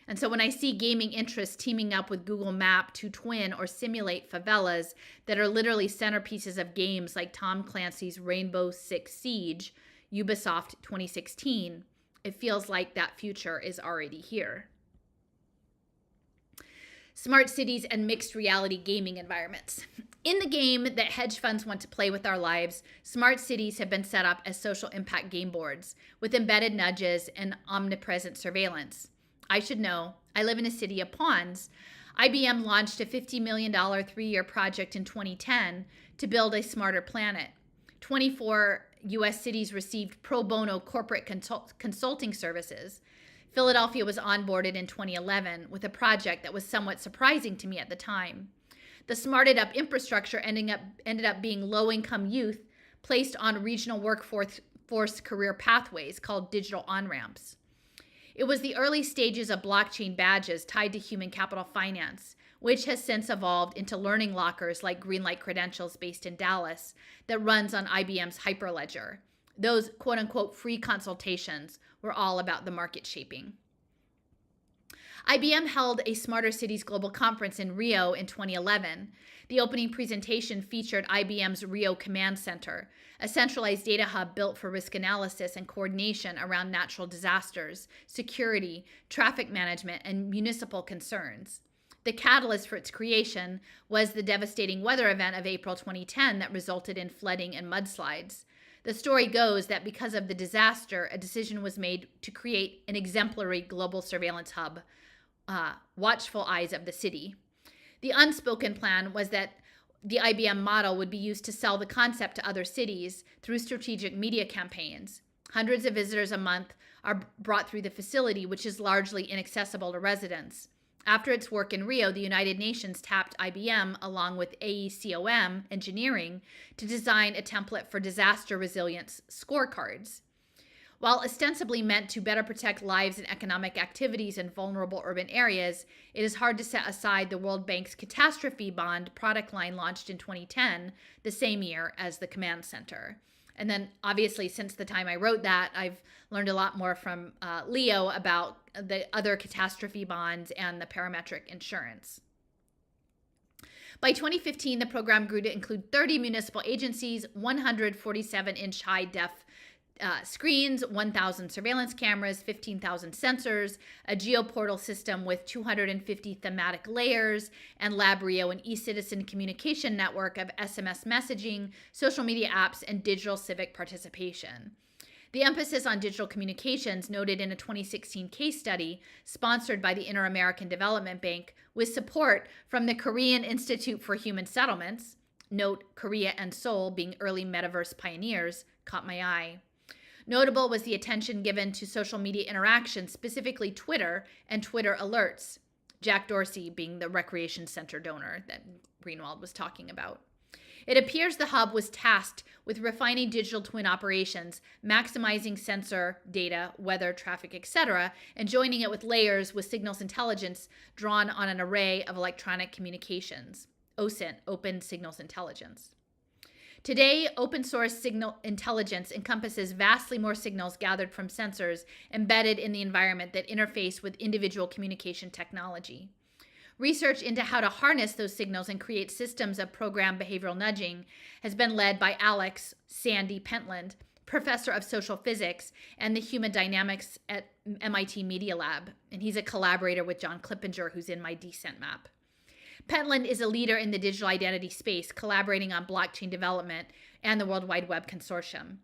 And so when I see gaming interests teaming up with Google Map to twin or simulate favelas that are literally centerpieces of games like Tom Clancy's Rainbow Six Siege, Ubisoft 2016, it feels like that future is already here. Smart cities and mixed reality gaming environments. In the game that hedge funds want to play with our lives, smart cities have been set up as social impact game boards with embedded nudges and omnipresent surveillance. I should know, I live in a city of pawns. IBM launched a $50 million 3-year project in 2010 to build a smarter planet. 24 U.S. cities received pro bono corporate consulting services. Philadelphia was onboarded in 2011 with a project that was somewhat surprising to me at the time. The smarted up infrastructure ended up being low-income youth placed on regional workforce career pathways called digital on-ramps. It was the early stages of blockchain badges tied to human capital finance, which has since evolved into learning lockers like Greenlight Credentials based in Dallas that runs on IBM's Hyperledger. Those quote-unquote free consultations were all about the market shaping. IBM held a Smarter Cities Global Conference in Rio in 2011. The opening presentation featured IBM's Rio Command Center, a centralized data hub built for risk analysis and coordination around natural disasters, security, traffic management, and municipal concerns. The catalyst for its creation was the devastating weather event of April 2010 that resulted in flooding and mudslides. The story goes that because of the disaster, a decision was made to create an exemplary global surveillance hub, watchful eyes of the city. The unspoken plan was that the IBM model would be used to sell the concept to other cities through strategic media campaigns. Hundreds of visitors a month are brought through the facility, which is largely inaccessible to residents. After its work in Rio, the United Nations tapped IBM along with AECOM Engineering to design a template for disaster resilience scorecards. While ostensibly meant to better protect lives and economic activities in vulnerable urban areas, it is hard to set aside the World Bank's catastrophe bond product line launched in 2010, the same year as the command center. And then obviously since the time I wrote that, I've learned a lot more from Leo about the other catastrophe bonds and the parametric insurance. By 2015, the program grew to include 30 municipal agencies, 147-inch high-def screens, 1,000 surveillance cameras, 15,000 sensors, a geoportal system with 250 thematic layers, and LabRio, an e-citizen communication network of SMS messaging, social media apps, and digital civic participation. The emphasis on digital communications noted in a 2016 case study sponsored by the Inter-American Development Bank with support from the Korean Institute for Human Settlements, note Korea and Seoul being early metaverse pioneers, caught my eye. Notable was the attention given to social media interactions, specifically Twitter and Twitter alerts, Jack Dorsey being the recreation center donor that Greenwald was talking about. It appears the hub was tasked with refining digital twin operations, maximizing sensor data, weather, traffic, etc., and joining it with layers with signals intelligence drawn on an array of electronic communications, OSINT, Open Signals Intelligence. Today, open source signal intelligence encompasses vastly more signals gathered from sensors embedded in the environment that interface with individual communication technology. Research into how to harness those signals and create systems of programmed behavioral nudging has been led by Alex Sandy Pentland, professor of social physics and the human dynamics at MIT Media Lab. And he's a collaborator with John Clippinger, who's in my descent map. Pentland is a leader in the digital identity space, collaborating on blockchain development and the World Wide Web Consortium.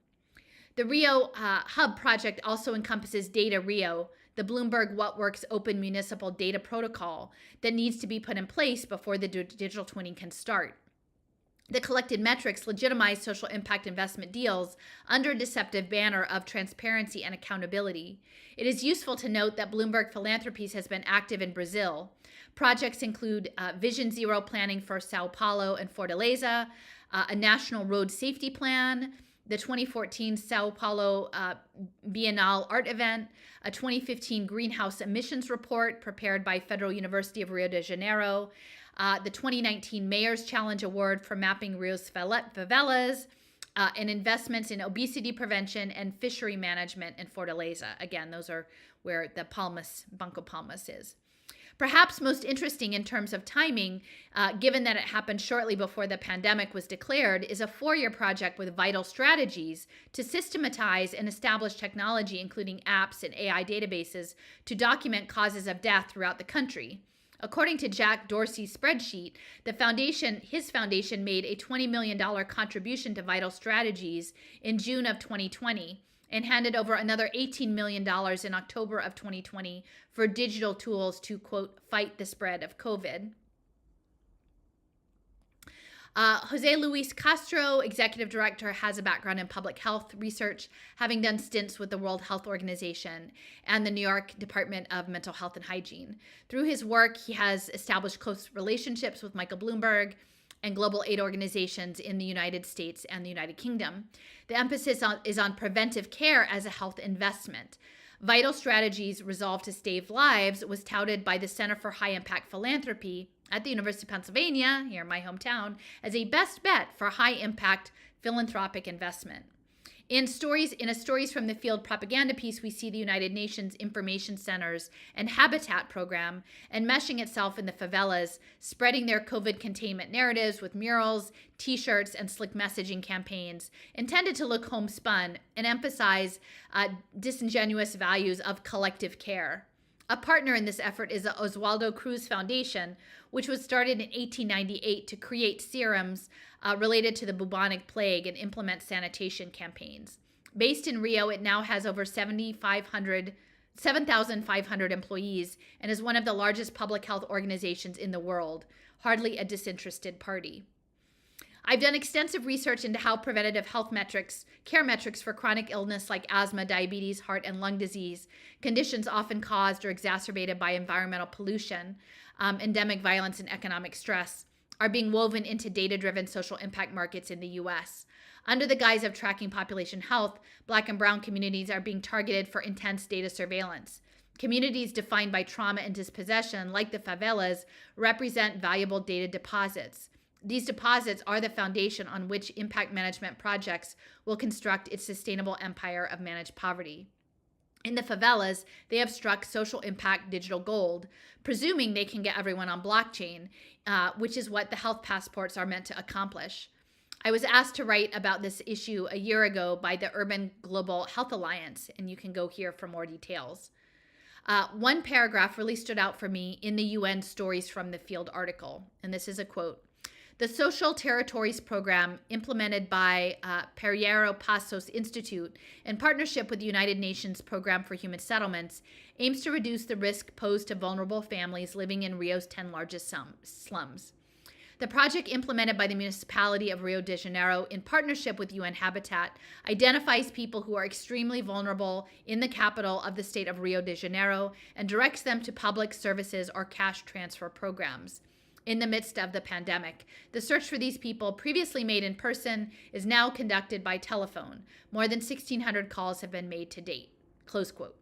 The Rio Hub project also encompasses Data Rio, the Bloomberg What Works open municipal data protocol that needs to be put in place before the digital twinning can start. The collected metrics legitimize social impact investment deals under a deceptive banner of transparency and accountability. It is useful to note that Bloomberg Philanthropies has been active in Brazil. Projects include Vision Zero planning for Sao Paulo and Fortaleza, a national road safety plan, the 2014 Sao Paulo Bienal art event, a 2015 greenhouse emissions report prepared by Federal University of Rio de Janeiro, the 2019 Mayor's Challenge Award for mapping Rio's favelas, and investments in obesity prevention and fishery management in Fortaleza. Again, those are where the Banco Palmas is. Perhaps most interesting in terms of timing, given that it happened shortly before the pandemic was declared, is a 4-year project with Vital Strategies to systematize and establish technology, including apps and AI databases, to document causes of death throughout the country. According to Jack Dorsey's spreadsheet, his foundation made a $20 million contribution to Vital Strategies in June of 2020 and handed over another $18 million in October of 2020 for digital tools to, quote, fight the spread of COVID. Jose Luis Castro, executive director, has a background in public health research, having done stints with the World Health Organization and the New York Department of Mental Health and Hygiene. Through his work, he has established close relationships with Michael Bloomberg and global aid organizations in the United States and the United Kingdom. The emphasis is on preventive care as a health investment. Vital Strategies' resolve to save lives was touted by the Center for High Impact Philanthropy at the University of Pennsylvania, here in my hometown, as a best bet for high impact philanthropic investment. In a Stories from the Field propaganda piece, we see the United Nations Information Centers and Habitat program enmeshing itself in the favelas, spreading their COVID containment narratives with murals, t-shirts, and slick messaging campaigns intended to look homespun and emphasize disingenuous values of collective care. A partner in this effort is the Oswaldo Cruz Foundation, which was started in 1898 to create serums related to the bubonic plague and implement sanitation campaigns. Based in Rio, it now has over 7,500 employees and is one of the largest public health organizations in the world, hardly a disinterested party. I've done extensive research into how preventative health care metrics for chronic illness like asthma, diabetes, heart, and lung disease, conditions often caused or exacerbated by environmental pollution, endemic violence, and economic stress, are being woven into data-driven social impact markets in the U.S. Under the guise of tracking population health, Black and Brown communities are being targeted for intense data surveillance. Communities defined by trauma and dispossession, like the favelas, represent valuable data deposits. These deposits are the foundation on which impact management projects will construct its sustainable empire of managed poverty. In the favelas, they have struck social impact digital gold, presuming they can get everyone on blockchain, which is what the health passports are meant to accomplish. I was asked to write about this issue a year ago by the Urban Global Health Alliance, and you can go here for more details. One paragraph really stood out for me in the UN Stories from the Field article, and this is a quote. The Social Territories Program, implemented by Pereiro Passos Institute in partnership with the United Nations Program for Human Settlements, aims to reduce the risk posed to vulnerable families living in Rio's 10 largest slums. The project, implemented by the municipality of Rio de Janeiro in partnership with UN Habitat, identifies people who are extremely vulnerable in the capital of the state of Rio de Janeiro and directs them to public services or cash transfer programs. In the midst of the pandemic, the search for these people, previously made in person, is now conducted by telephone. More than 1,600 calls have been made to date. Close quote.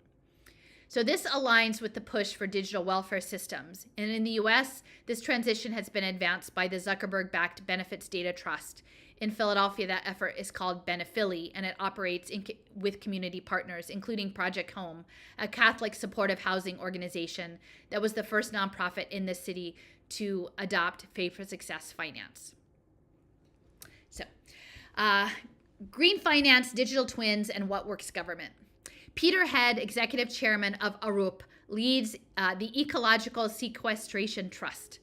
So this aligns with the push for digital welfare systems. And in the US, this transition has been advanced by the Zuckerberg-backed Benefits Data Trust. In Philadelphia, that effort is called Benephili, and it operates with community partners, including Project Home, a Catholic supportive housing organization that was the first nonprofit in the city to adopt Faith for Success finance. So, green finance, digital twins, and what works government. Peter Head, executive chairman of ARUP, leads the Ecological Sequestration Trust.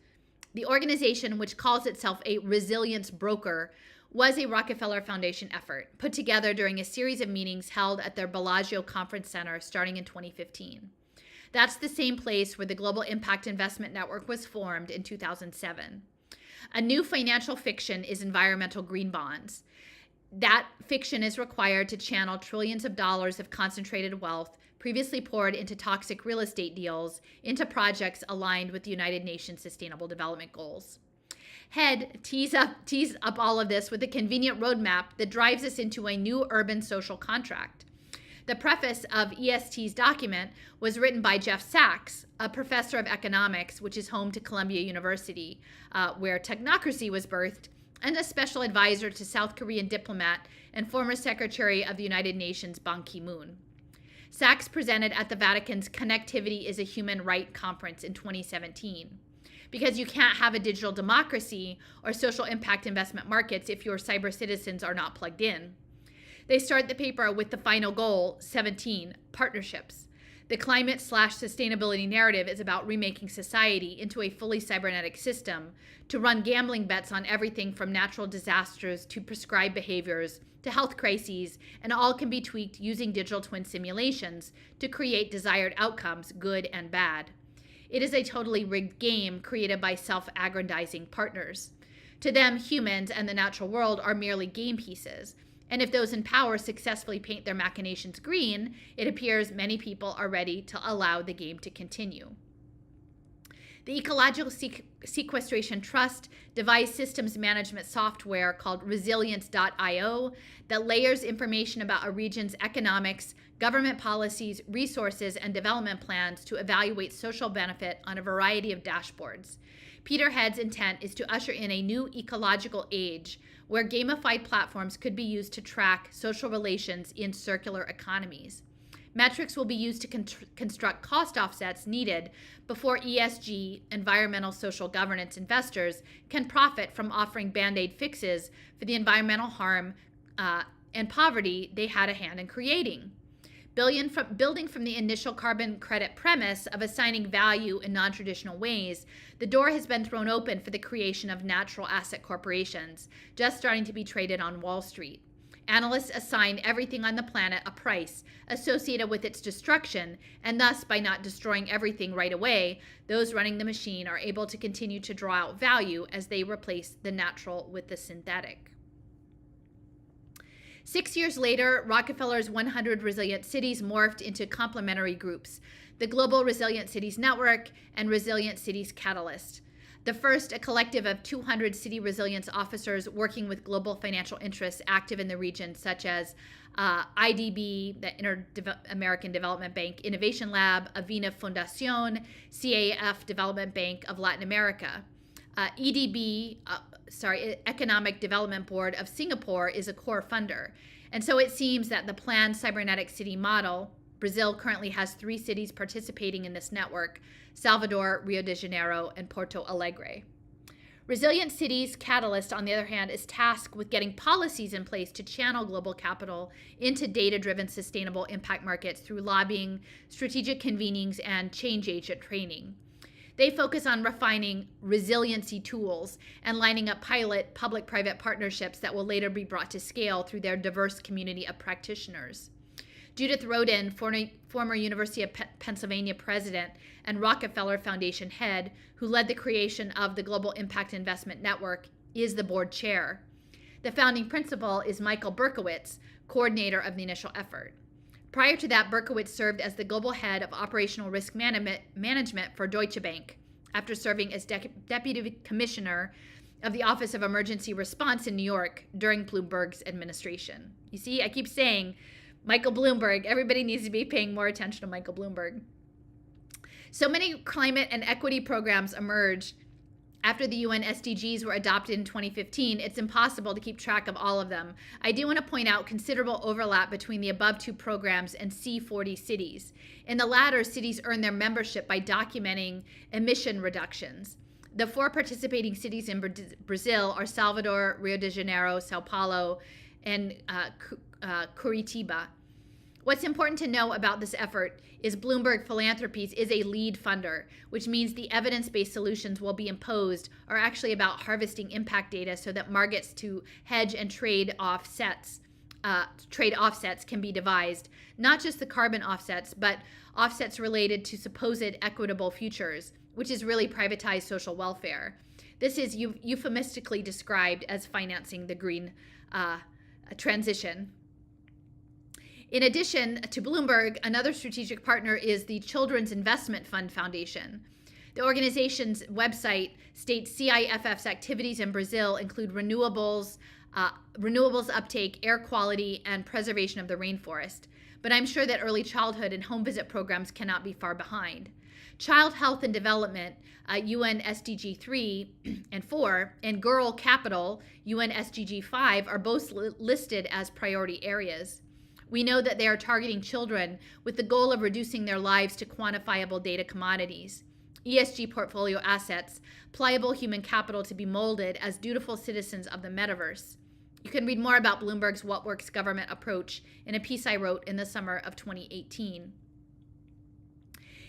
The organization, which calls itself a resilience broker, was a Rockefeller Foundation effort put together during a series of meetings held at their Bellagio Conference Center starting in 2015. That's the same place where the Global Impact Investment Network was formed in 2007. A new financial fiction is environmental green bonds. That fiction is required to channel trillions of dollars of concentrated wealth previously poured into toxic real estate deals into projects aligned with the United Nations Sustainable Development Goals. Head tees up all of this with a convenient roadmap that drives us into a new urban social contract. The preface of EST's document was written by Jeff Sachs, a professor of economics, which is home to Columbia University, where technocracy was birthed, and a special advisor to South Korean diplomat and former Secretary of the United Nations, Ban Ki-moon. Sachs presented at the Vatican's Connectivity is a Human Right conference in 2017. Because you can't have a digital democracy or social impact investment markets if your cyber citizens are not plugged in. They start the paper with the final goal, 17, partnerships. The climate/sustainability narrative is about remaking society into a fully cybernetic system to run gambling bets on everything from natural disasters to prescribed behaviors to health crises, and all can be tweaked using digital twin simulations to create desired outcomes, good and bad. It is a totally rigged game created by self-aggrandizing partners. To them, humans and the natural world are merely game pieces. And if those in power successfully paint their machinations green, it appears many people are ready to allow the game to continue. The Ecological Sequestration Trust devised systems management software called Resilience.io that layers information about a region's economics, government policies, resources, and development plans to evaluate social benefit on a variety of dashboards. Peter Head's intent is to usher in a new ecological age where gamified platforms could be used to track social relations in circular economies. Metrics will be used to construct cost offsets needed before ESG, environmental social governance investors, can profit from offering band-aid fixes for the environmental harm and poverty they had a hand in creating. Building from the initial carbon credit premise of assigning value in non-traditional ways, the door has been thrown open for the creation of natural asset corporations, just starting to be traded on Wall Street. Analysts assign everything on the planet a price associated with its destruction, and thus, by not destroying everything right away, those running the machine are able to continue to draw out value as they replace the natural with the synthetic. 6 years later, Rockefeller's 100 Resilient Cities morphed into complementary groups, the Global Resilient Cities Network and Resilient Cities Catalyst. The first, a collective of 200 city resilience officers working with global financial interests active in the region, such as IDB, the Inter-American Development Bank Innovation Lab, Avena Fundación, CAF Development Bank of Latin America. Economic Development Board of Singapore is a core funder. And so it seems that the planned cybernetic city model, Brazil currently has 3 cities participating in this network: Salvador, Rio de Janeiro, and Porto Alegre. Resilient Cities Catalyst, on the other hand, is tasked with getting policies in place to channel global capital into data-driven sustainable impact markets through lobbying, strategic convenings, and change agent training. They focus on refining resiliency tools and lining up pilot public-private partnerships that will later be brought to scale through their diverse community of practitioners. Judith Rodin, former University of Pennsylvania president and Rockefeller Foundation head, who led the creation of the Global Impact Investment Network, is the board chair. The founding principal is Michael Berkowitz, coordinator of the initial effort. Prior to that, Berkowitz served as the global head of operational risk management for Deutsche Bank, after serving as deputy commissioner of the Office of Emergency Response in New York during Bloomberg's administration. You see, I keep saying Michael Bloomberg. Everybody needs to be paying more attention to Michael Bloomberg. So many climate and equity programs emerged After the UN SDGs were adopted in 2015, it's impossible to keep track of all of them. I do want to point out considerable overlap between the above two programs and C40 cities. In the latter, cities earn their membership by documenting emission reductions. The 4 participating cities in Brazil are Salvador, Rio de Janeiro, Sao Paulo, and Curitiba. What's important to know about this effort is Bloomberg Philanthropies is a lead funder, which means the evidence-based solutions will be imposed are actually about harvesting impact data so that markets to hedge and trade offsets can be devised. Not just the carbon offsets, but offsets related to supposed equitable futures, which is really privatized social welfare. This is euphemistically described as financing the green transition. In addition to Bloomberg, another strategic partner is the Children's Investment Fund Foundation. The organization's website states CIFF's activities in Brazil include renewables uptake, air quality, and preservation of the rainforest. But I'm sure that early childhood and home visit programs cannot be far behind. Child Health and Development, UN SDG 3 and 4, and Girl Capital, UN SDG 5, are both listed as priority areas. We know that they are targeting children with the goal of reducing their lives to quantifiable data commodities. ESG portfolio assets, pliable human capital to be molded as dutiful citizens of the metaverse. You can read more about Bloomberg's What Works government approach in a piece I wrote in the summer of 2018.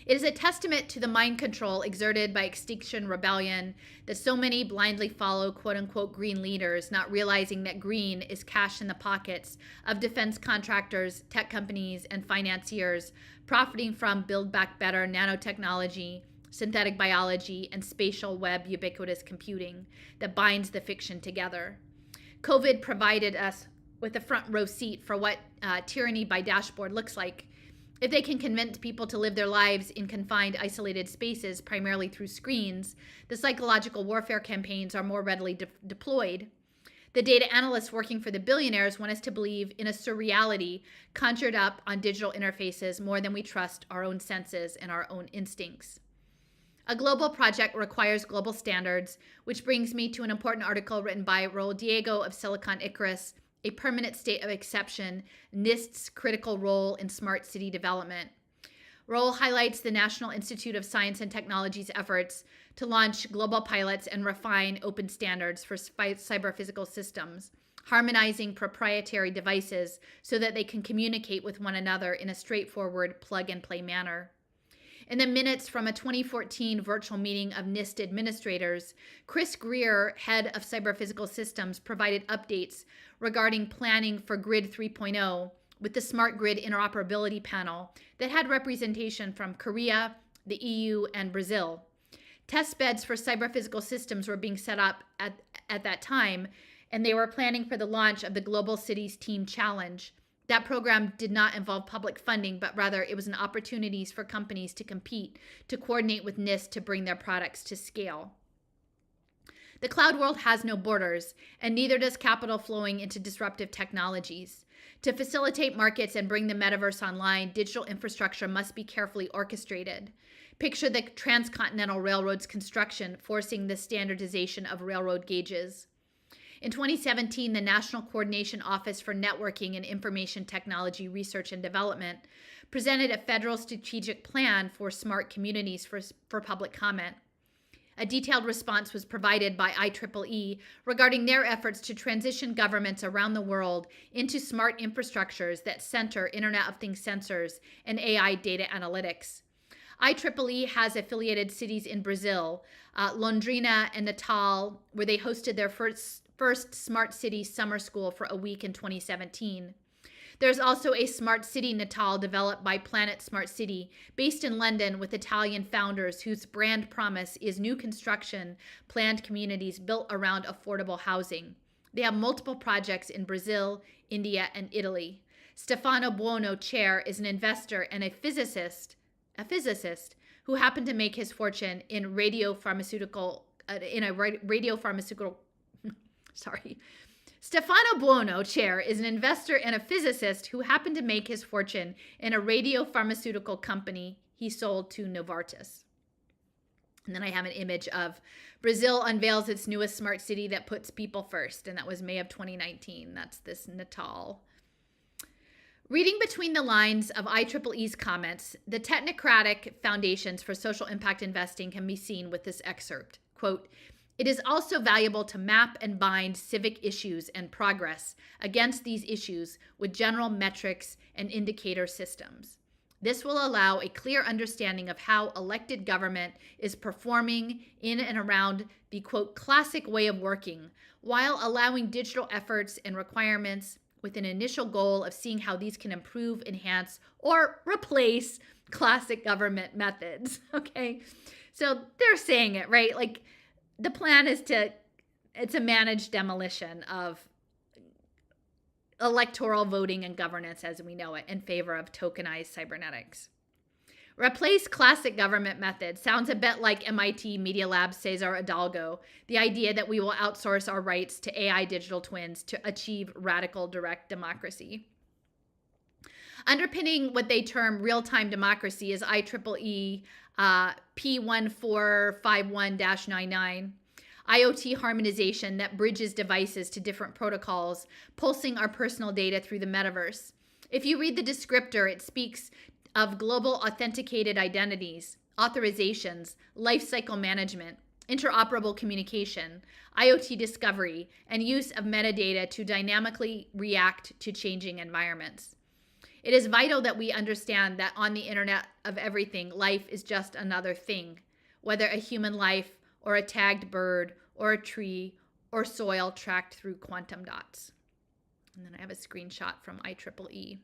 It is a testament to the mind control exerted by Extinction Rebellion that so many blindly follow quote-unquote green leaders, not realizing that green is cash in the pockets of defense contractors, tech companies, and financiers profiting from Build Back Better nanotechnology, synthetic biology, and spatial web ubiquitous computing that binds the fiction together. COVID provided us with a front row seat for what tyranny by dashboard looks like. If they can convince people to live their lives in confined, isolated spaces, primarily through screens, the psychological warfare campaigns are more readily deployed. The data analysts working for the billionaires want us to believe in a surreality conjured up on digital interfaces more than we trust our own senses and our own instincts. A global project requires global standards, which brings me to an important article written by Raul Diego of Silicon Icarus, A Permanent State of Exception, NIST's Critical Role in Smart City Development. Raul highlights the National Institute of Science and Technology's efforts to launch global pilots and refine open standards for cyber-physical systems, harmonizing proprietary devices so that they can communicate with one another in a straightforward plug-and-play manner. In the minutes from a 2014 virtual meeting of NIST administrators, Chris Greer, head of cyber-physical systems, provided updates regarding planning for Grid 3.0 with the Smart Grid Interoperability Panel that had representation from Korea, the EU, and Brazil. Test beds for cyber-physical systems were being set up at that time, and they were planning for the launch of the Global Cities Team Challenge. That program did not involve public funding, but rather it was an opportunity for companies to compete, to coordinate with NIST to bring their products to scale. The cloud world has no borders, and neither does capital flowing into disruptive technologies. To facilitate markets and bring the metaverse online, digital infrastructure must be carefully orchestrated. Picture the transcontinental railroad's construction forcing the standardization of railroad gauges. In 2017, the National Coordination Office for Networking and Information Technology Research and Development presented a federal strategic plan for smart communities for public comment. A detailed response was provided by IEEE regarding their efforts to transition governments around the world into smart infrastructures that center Internet of Things sensors and AI data analytics. IEEE has affiliated cities in Brazil, Londrina and Natal, where they hosted their first Smart City Summer School for a week in 2017. There's also a Smart City Natal developed by Planet Smart City, based in London with Italian founders whose brand promise is new construction, planned communities built around affordable housing. They have multiple projects in Brazil, India, and Italy. Stefano Buono, chair, is an investor and a physicist who happened to make his fortune in Stefano Buono, chair, is an investor and a physicist who happened to make his fortune in a radiopharmaceutical company he sold to Novartis. And then I have an image of Brazil unveils its newest smart city that puts people first. And that was May of 2019. That's this Natal. Reading between the lines of IEEE's comments, the technocratic foundations for social impact investing can be seen with this excerpt. Quote, "It is also valuable to map and bind civic issues and progress against these issues with general metrics and indicator systems. This will allow a clear understanding of how elected government is performing in and around the, quote, classic way of working, while allowing digital efforts and requirements with an initial goal of seeing how these can improve, enhance, or replace classic government methods." Okay, so they're saying it, right? Like the plan is it's a managed demolition of electoral voting and governance as we know it in favor of tokenized cybernetics. Replace classic government methods sounds a bit like MIT Media Lab's Cesar Hidalgo, the idea that we will outsource our rights to AI digital twins to achieve radical direct democracy. Underpinning what they term real-time democracy is IEEE P1451-99, IoT harmonization that bridges devices to different protocols, pulsing our personal data through the metaverse. If you read the descriptor, it speaks of global authenticated identities, authorizations, lifecycle management, interoperable communication, IoT discovery, and use of metadata to dynamically react to changing environments. It is vital that we understand that on the Internet of Everything, life is just another thing, whether a human life or a tagged bird or a tree or soil tracked through quantum dots. And then I have a screenshot from IEEE.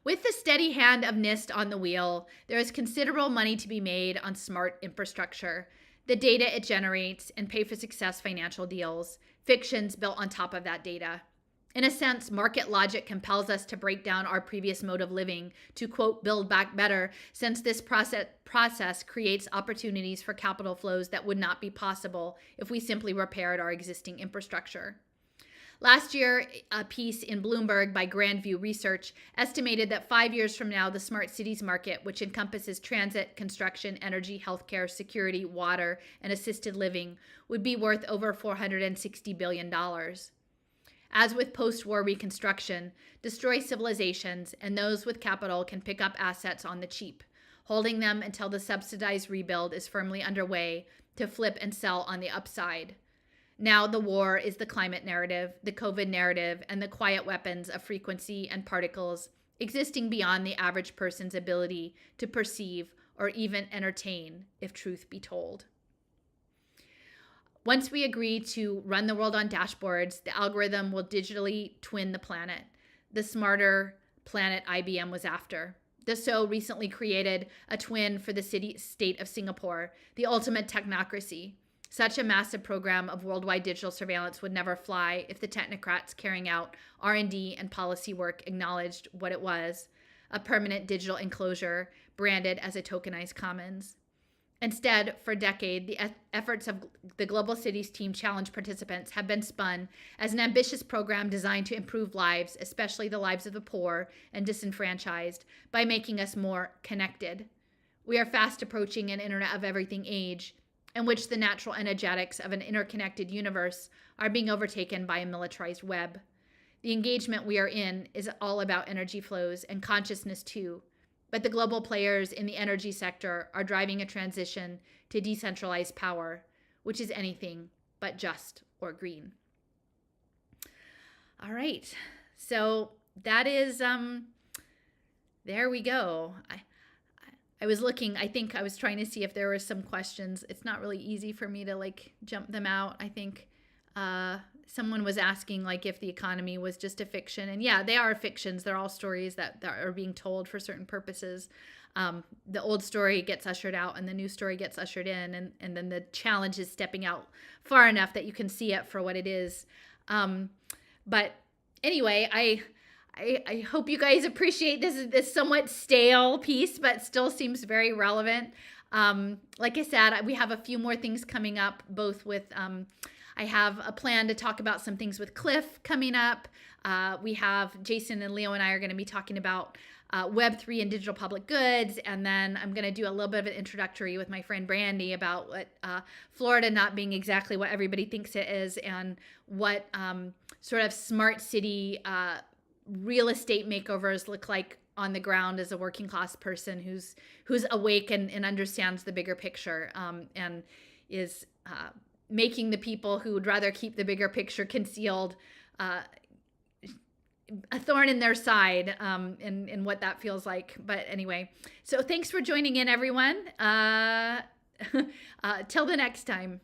With the steady hand of NIST on the wheel, there is considerable money to be made on smart infrastructure, the data it generates, and pay-for-success financial deals, fictions built on top of that data. In a sense, market logic compels us to break down our previous mode of living to, quote, build back better, since this process creates opportunities for capital flows that would not be possible if we simply repaired our existing infrastructure. Last year, a piece in Bloomberg by Grandview Research estimated that 5 years from now, the smart cities market, which encompasses transit, construction, energy, healthcare, security, water, and assisted living, would be worth over $460 billion. As with post-war reconstruction, destroy civilizations, and those with capital can pick up assets on the cheap, holding them until the subsidized rebuild is firmly underway to flip and sell on the upside. Now the war is the climate narrative, the COVID narrative, and the quiet weapons of frequency and particles existing beyond the average person's ability to perceive or even entertain, if truth be told. Once we agree to run the world on dashboards, the algorithm will digitally twin the planet, the smarter planet IBM was after. Dassault recently created a twin for the city-state of Singapore, the ultimate technocracy. Such a massive program of worldwide digital surveillance would never fly if the technocrats carrying out R&D and policy work acknowledged what it was, a permanent digital enclosure branded as a tokenized commons. Instead, for a decade, the efforts of the Global Cities Team Challenge participants have been spun as an ambitious program designed to improve lives, especially the lives of the poor and disenfranchised, by making us more connected. We are fast approaching an Internet of Everything age, in which the natural energetics of an interconnected universe are being overtaken by a militarized web. The engagement we are in is all about energy flows and consciousness too, but the global players in the energy sector are driving a transition to decentralized power, which is anything but just or green. All right, so that is, there we go. I was looking, I think I was trying to see if there were some questions. It's not really easy for me to like jump them out. I think someone was asking like if the economy was just a fiction. And yeah, they are fictions. They're all stories that are being told for certain purposes. The old story gets ushered out and the new story gets ushered in. And then the challenge is stepping out far enough that you can see it for what it is. But anyway, I hope you guys appreciate this somewhat stale piece, but still seems very relevant. Like I said, we have a few more things coming up, both with, I have a plan to talk about some things with Cliff coming up. We have Jason and Leo and I are going to be talking about Web3 and digital public goods. And then I'm going to do a little bit of an introductory with my friend Brandy about what Florida not being exactly what everybody thinks it is, and what sort of smart city real estate makeovers look like on the ground as a working class person who's awake and understands the bigger picture, and is making the people who would rather keep the bigger picture concealed a thorn in their side, and what that feels like. But anyway, so thanks for joining in, everyone. Till the next time.